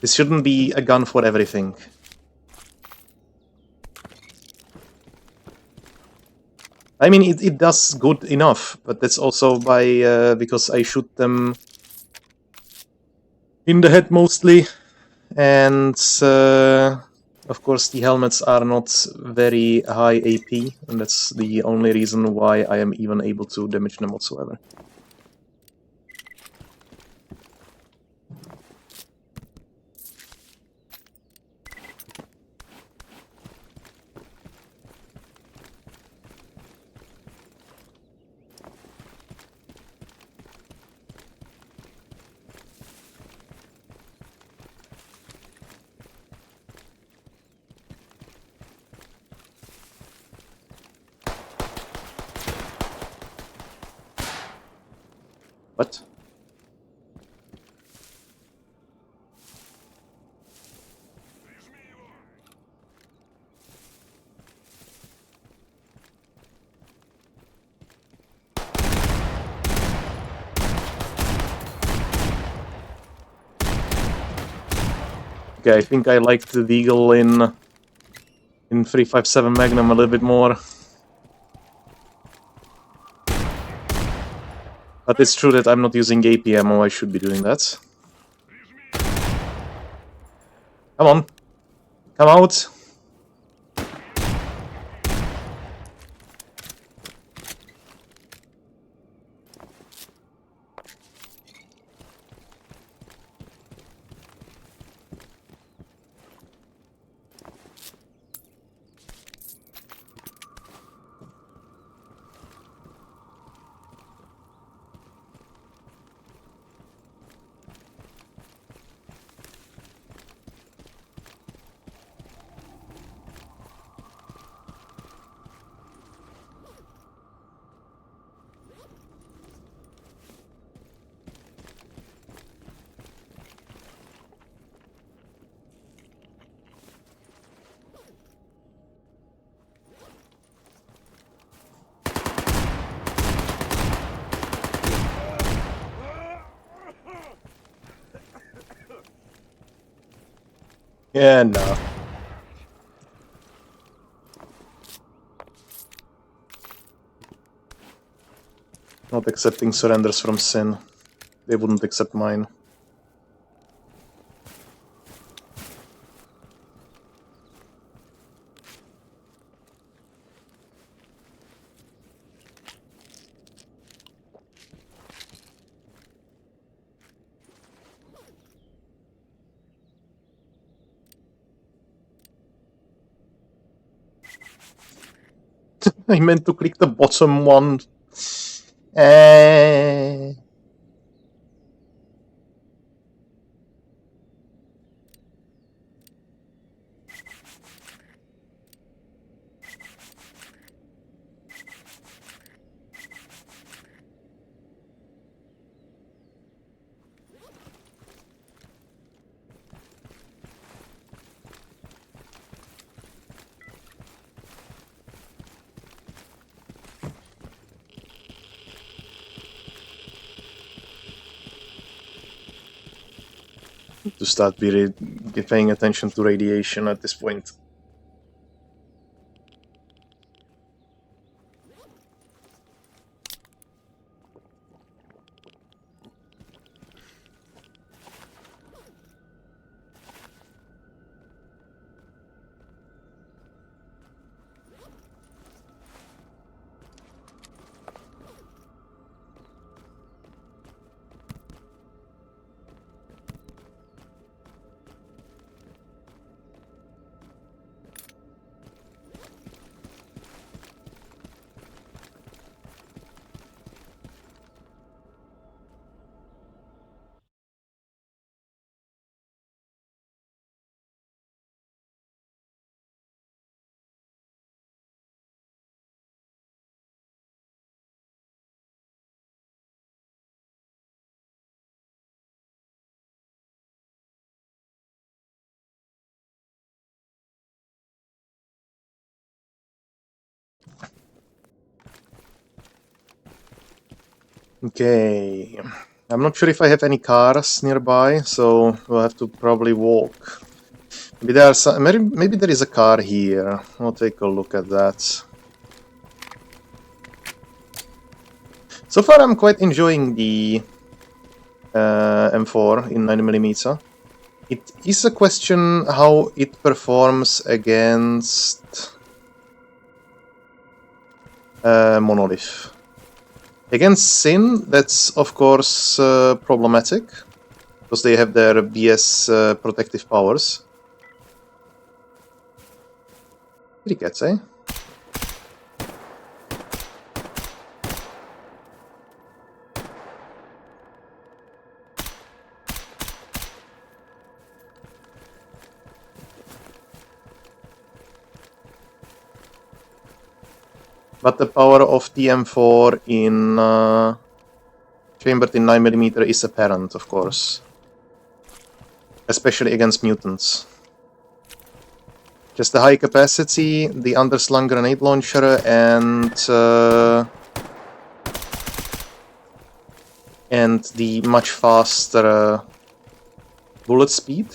S1: This shouldn't be a gun for everything. I mean, it does good enough, but that's also by because I shoot them in the head mostly, and of course the helmets are not very high AP, and that's the only reason why I am even able to damage them whatsoever. What? Okay, I think I liked the Deagle in 357 Magnum a little bit more. But it's true that I'm not using AP ammo, I should be doing that. Come on. Come out. Yeah, no. Not accepting surrenders from Sin. They wouldn't accept mine. I meant to click the bottom one. To start paying attention to radiation at this point. Okay. I'm not sure if I have any cars nearby, so we'll have to probably walk. Maybe there's maybe there is a car here. I'll take a look at that. So far, I'm quite enjoying the M4 in 9mm. It is a question how it performs against Monolith. Against Sin, that's of course problematic, because they have their BS protective powers. Pretty cats, eh? But the power of the M4 in chambered in 9mm is apparent, of course. Especially against mutants. Just the high capacity, the underslung grenade launcher, and the much faster bullet speed.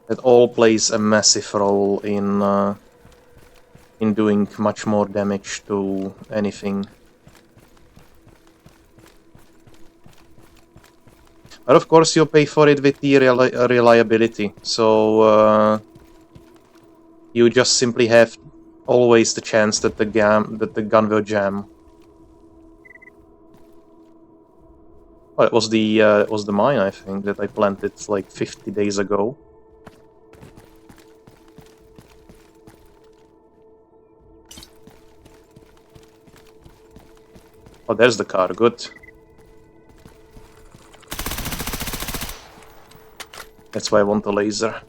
S1: That all plays a massive role in doing much more damage to anything. But of course you pay for it with the reliability, so you just simply have always the chance that the gun will jam. Oh, it was the mine, I think, that I planted like 50 days ago. Oh, there's the car, good. That's why I want the laser.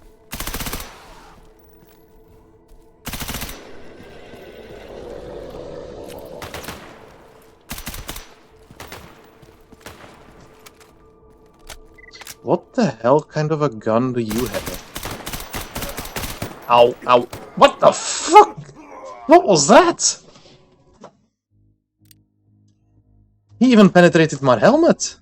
S1: What the hell kind of a gun do you have? Ow, ow. What the fuck? What was that? He even penetrated my helmet.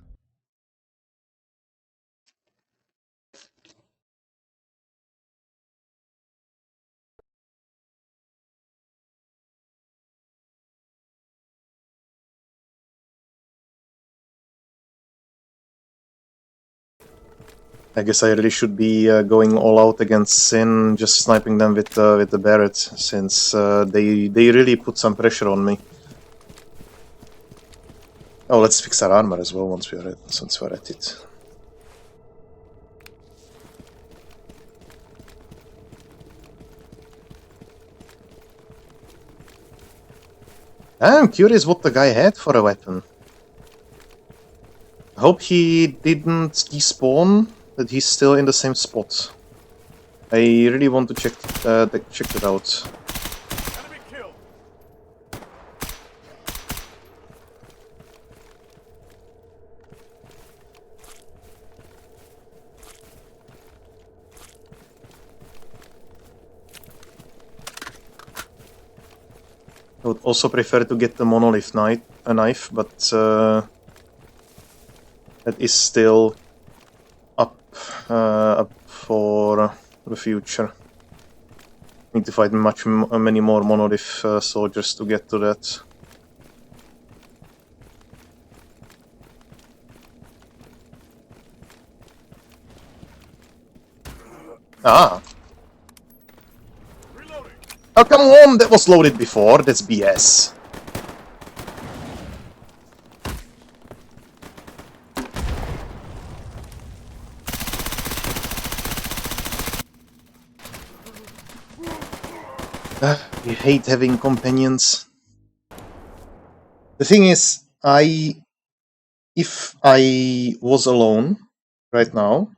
S1: I guess I really should be going all out against Sin, just sniping them with the Barrett, since they really put some pressure on me. Oh, let's fix our armor as well once we're at it. I'm curious what the guy had for a weapon. I hope he didn't despawn, that he's still in the same spot. I really want to check it out.
S2: Enemy killed.
S1: I would also prefer to get the monolith knife, but that is still up for the future. Need to fight many more monolith soldiers to get to that. Ah.
S2: Reloading.
S1: Oh, come on! That was loaded before. That's BS. You hate having companions. The thing is, if I was alone right now,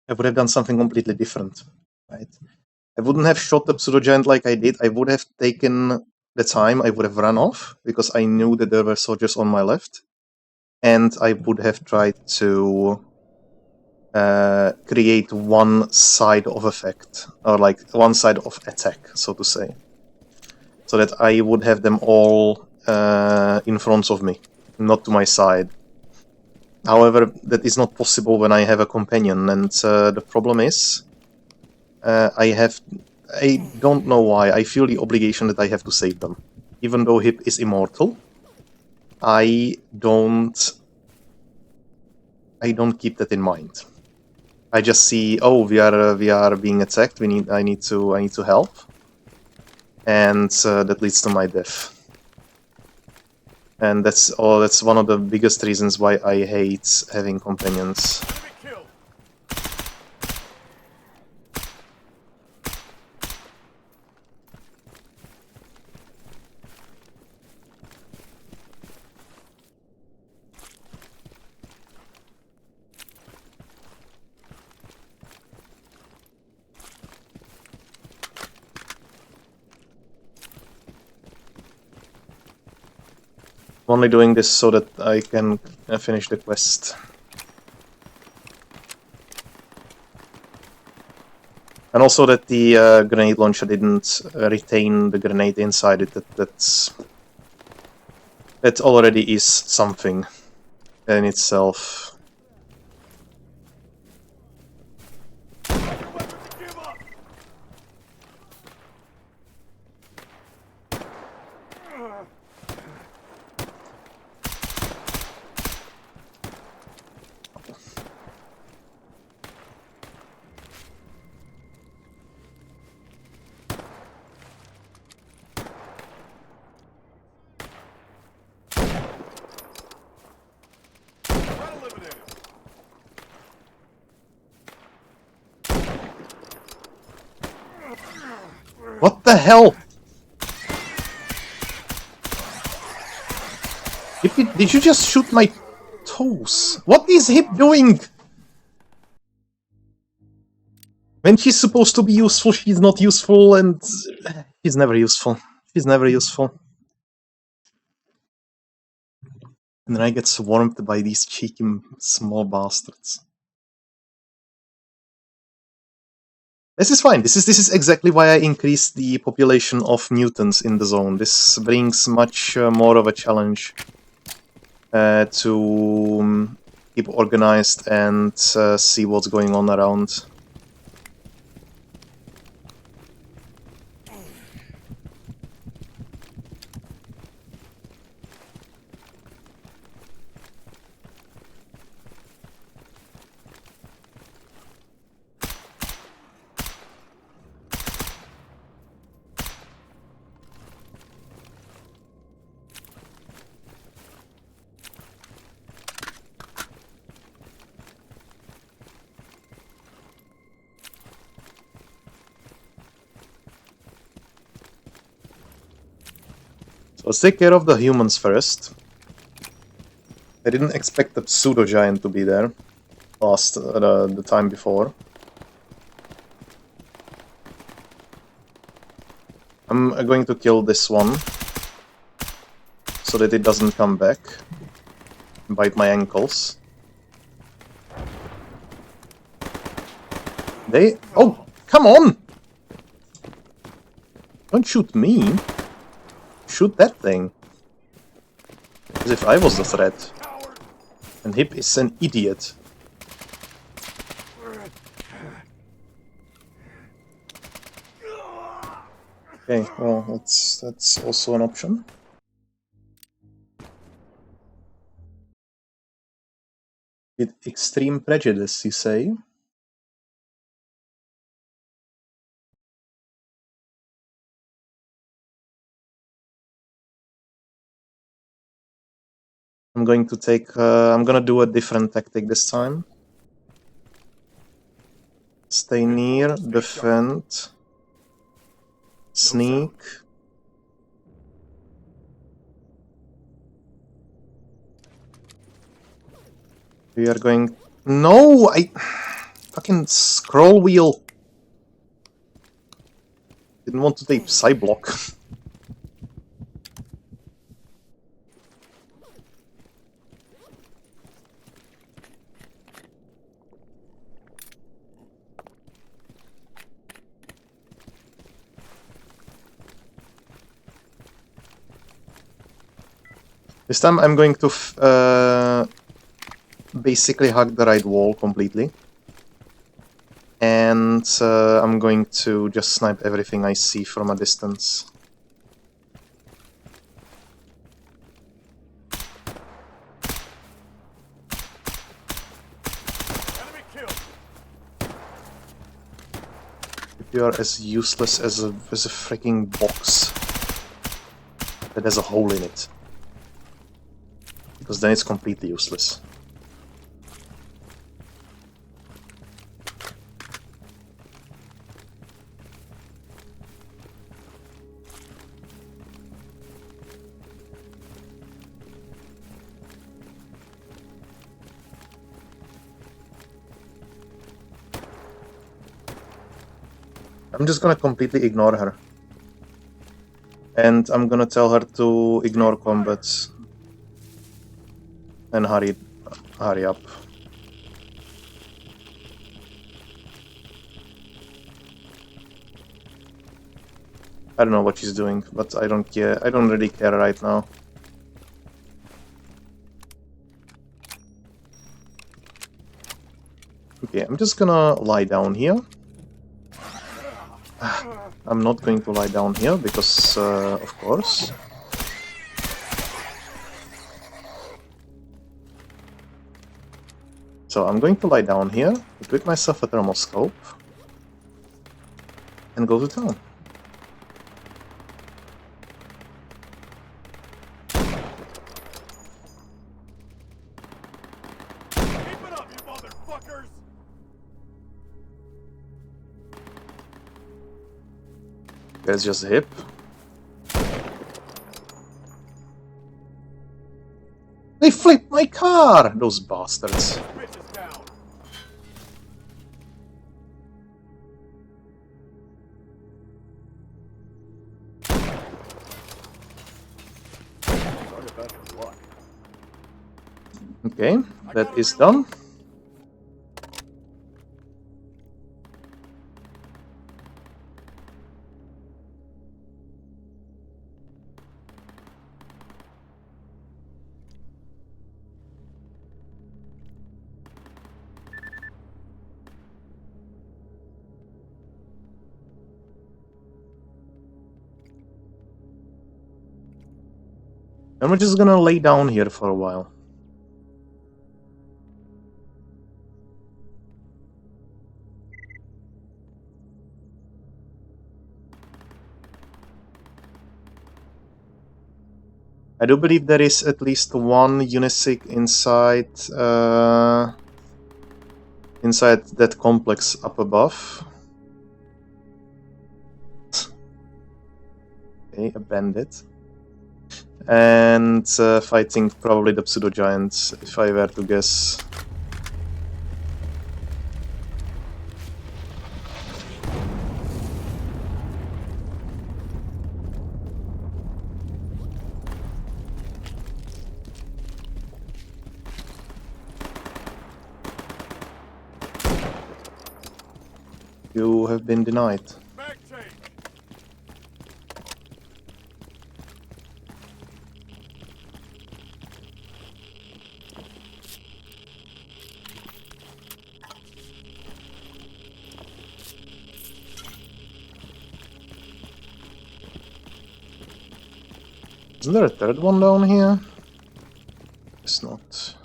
S1: I would have done something completely different, right? I wouldn't have shot the pseudo-giant like I did. I would have taken the time, I would have run off, because I knew that there were soldiers on my left, and I would have tried to create one side of effect, or like one side of attack, so to say. So that I would have them all in front of me. not to my side. However, that is not possible when I have a companion, and the problem is, I don't know why, I feel the obligation that I have to save them. Even though Hip is immortal, I don't keep that in mind. I just see, oh, we are being attacked. I need to help, and that leads to my death. And that's one of the biggest reasons why I hate having companions.
S2: Enemy killed.
S1: I'm only doing this so that I can finish the quest. And also that the grenade launcher didn't retain the grenade inside it. That already is something in itself.
S2: Weapons give up. Threat eliminated.
S1: What the hell? Did you just shoot my toes? What is Hip doing? When she's supposed to be useful, she's not useful, and she's never useful. She's never useful. And then I get swarmed by these cheeky small bastards. This is fine. This is exactly why I increased the population of mutants in the zone. This brings much more of a challenge to keep organized and see what's going on around. So let's take care of the humans first. I didn't expect the pseudo-giant to be there the time before. I'm going to kill this one so that it doesn't come back and bite my ankles. Oh, come on! Don't shoot me. Shoot that thing. As if I was the threat. And Hip is an idiot. Okay, well, that's also an option. With extreme prejudice, you say? I'm gonna do a different tactic this time. Stay near, defend, sneak. We are going... No! Fucking scroll wheel! Didn't want to take side block. This time I'm going to basically hug the right wall completely. And I'm going to just snipe everything I see from a distance.
S2: Enemy killed.
S1: If you are as useless as a freaking box that has a hole in it. Because then it's completely useless. I'm just gonna completely ignore her. And I'm gonna tell her to ignore combat. And hurry up. I don't know what she's doing, but I don't care. I don't really care right now. Okay, I'm just gonna lie down here. I'm not going to lie down here because, of course. So I'm going to lie down here, equip myself a thermoscope, and go to town.
S2: Keep it up, you motherfuckers!
S1: There's just a hip. They flipped my car! Those bastards.
S2: Bitch is down. Sorry about your luck.
S1: Okay, that is done. And we're just gonna lay down here for a while. I do believe there is at least one unisig inside inside that complex up above. Okay, a bandit. And fighting probably the pseudo giants, if I were to guess. You have been denied.
S2: Mag tank.
S1: Isn't there a third one down here? It's not.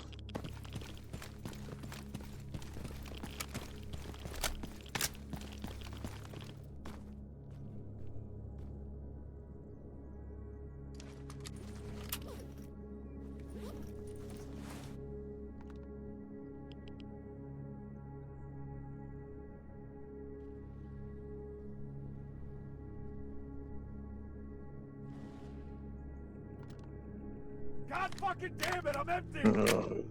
S2: God fucking damn it, I'm empty!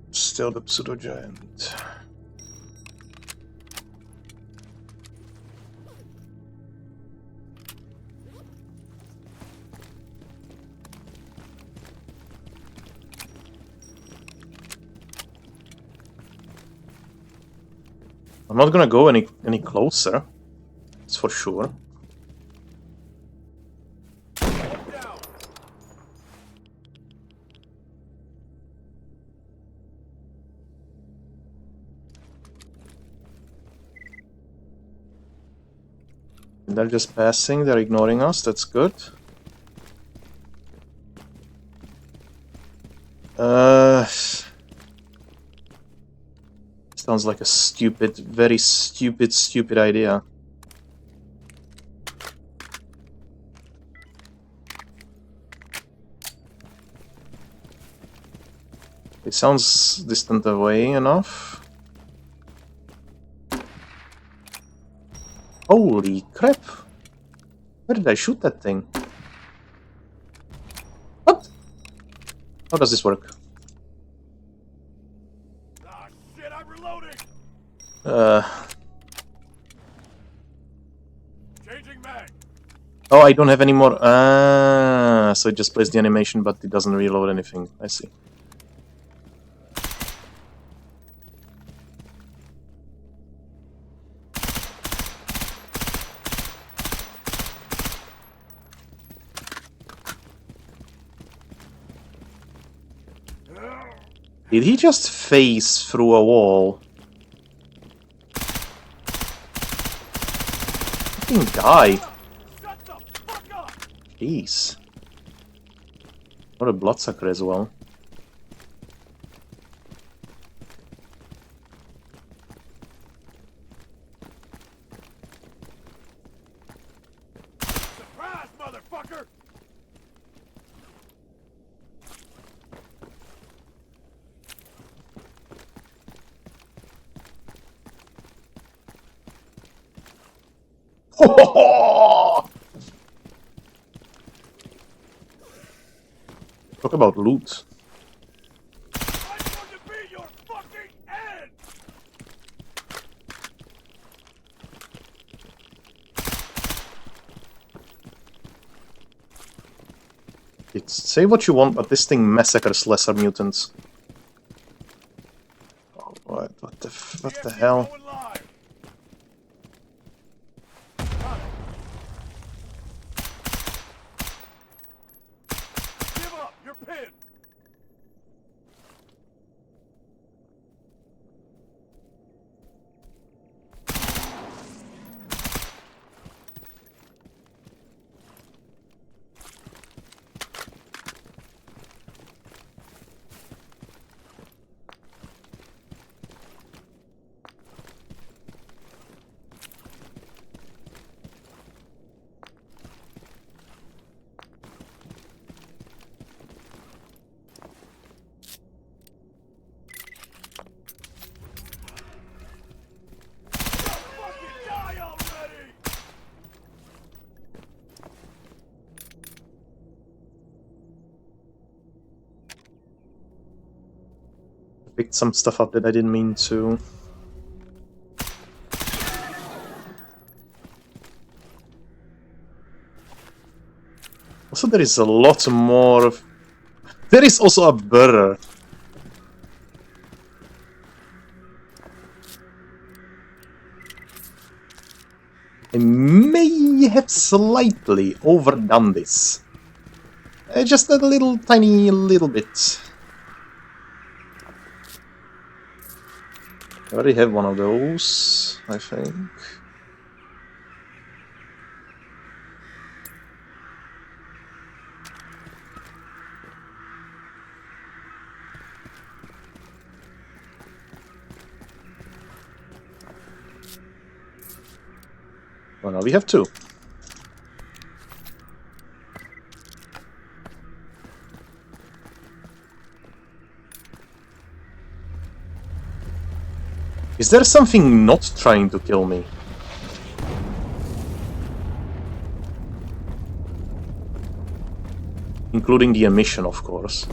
S1: Still the pseudo giant. I'm not gonna go any closer. That's for sure.
S2: One down.
S1: They're just passing, they're ignoring us, that's good. Sounds like a stupid, very stupid idea. It sounds distant away enough. Holy crap! Where did I shoot that thing? What? How does this work?
S2: Ah, shit, I'm reloading!
S1: Uh...
S2: Changing mag!
S1: Oh, I don't have any more. Ah, so it just plays the animation, but it doesn't reload anything. I see. Did he just phase through a wall? Fucking die.
S2: Shut the fuck up!
S1: Jeez. What a bloodsucker as well.
S2: Surprise, motherfucker!
S1: Talk about loot.
S2: I'm going to be your fucking end!
S1: Say what you want, but this thing massacres lesser mutants. Oh, what the hell?
S2: Going live! Give up! You're pinned! Fucking die already!
S1: I picked some stuff up that I didn't mean to. Also, there is a lot more of... There is also a burr. I may have slightly overdone this. Just a little tiny little bit. I already have one of those, I think. Well, now we have two. Is there something not trying to kill me? Including the emission, of course.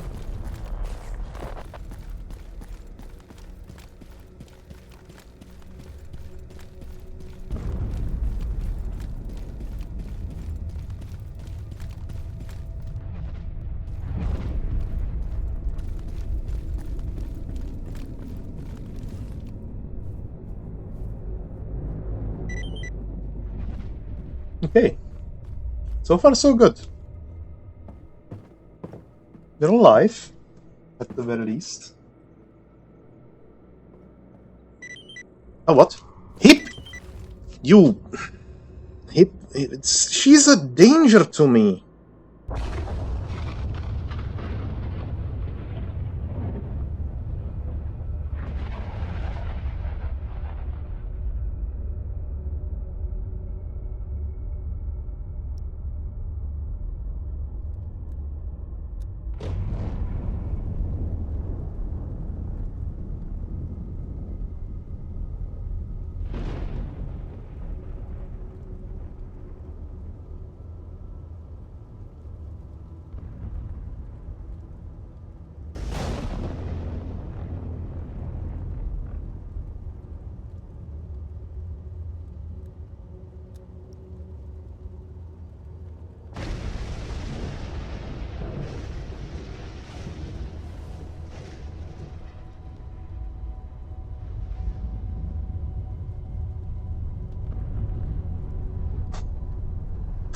S1: Okay. So far, so good. They're alive, at the very least. Oh, what? Hip! You... Hip She's a danger to me.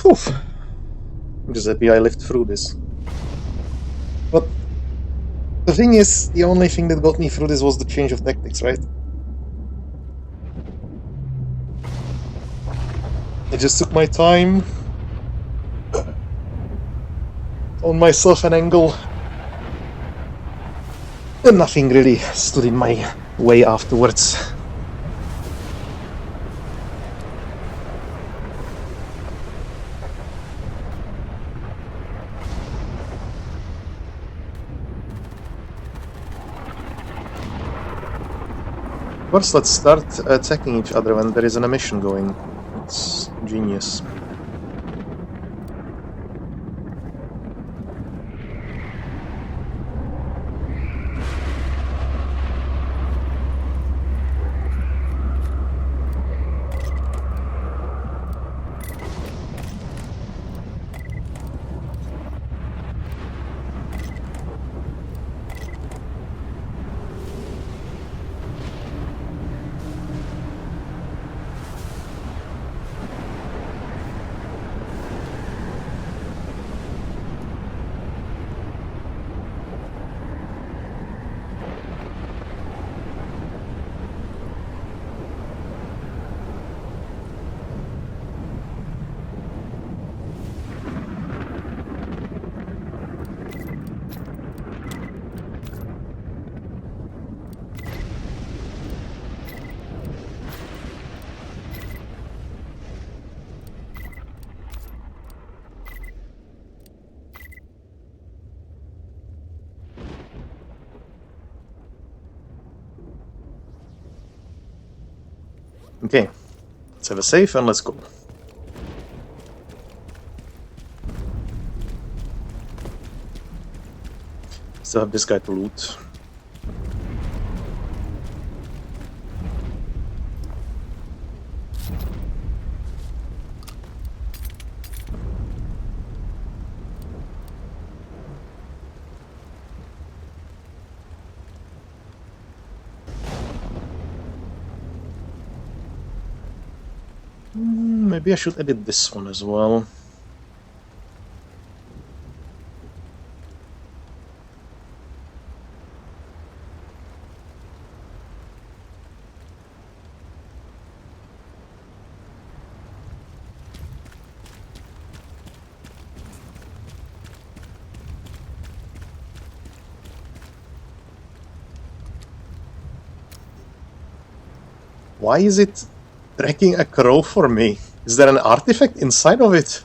S1: Oof. I'm just happy I lived through this. But the thing is, the only thing that got me through this was the change of tactics, right? I just took my time, found myself an angle, and nothing really stood in my way afterwards. First, let's start attacking each other when there is an emission going. It's genius. Okay, let's have a save and let's go. Still have this guy to loot. Maybe I should edit this one as well. Why is it tracking a crow for me? Is there an artifact inside of it?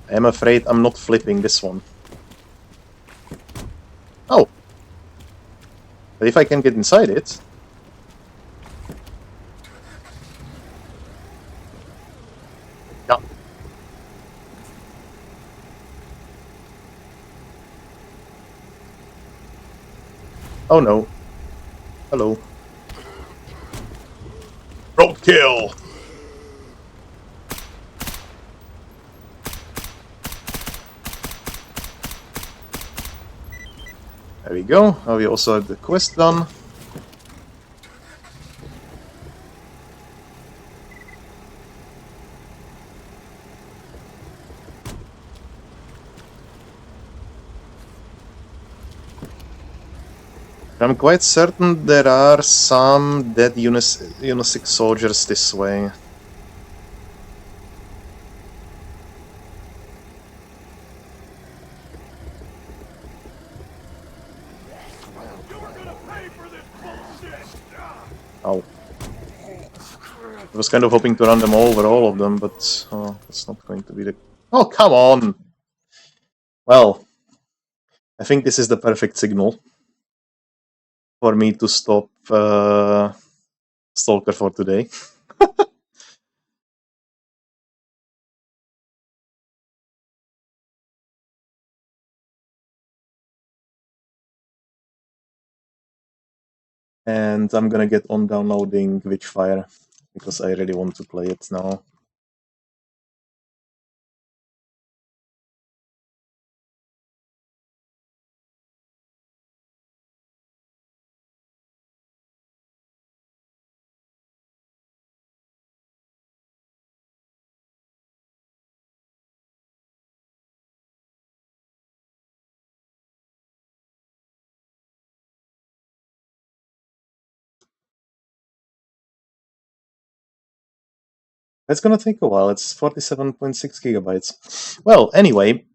S1: I'm afraid I'm not flipping this one. Oh! But if I can get inside it... Yeah. Oh no. Hello. Roadkill! There we go. Now we also have the quest done. I'm quite certain there are some dead Unisic soldiers this way.
S2: You were gonna pay for this bullshit!
S1: Ow. I was kind of hoping to run them over, all of them, but that's not going to be the... Oh, come on! Well, I think this is the perfect signal for me to stop Stalker for today. And I'm gonna get on downloading Witchfire, because I really want to play it now. It's gonna take a while, it's 47.6 gigabytes. Well, anyway,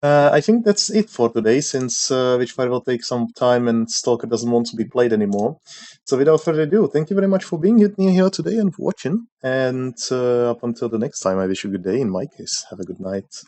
S1: I think that's it for today, since Witchfire will take some time and Stalker doesn't want to be played anymore. So without further ado, thank you very much for being here today and for watching. And up until the next time, I wish you a good day. In my case, have a good night.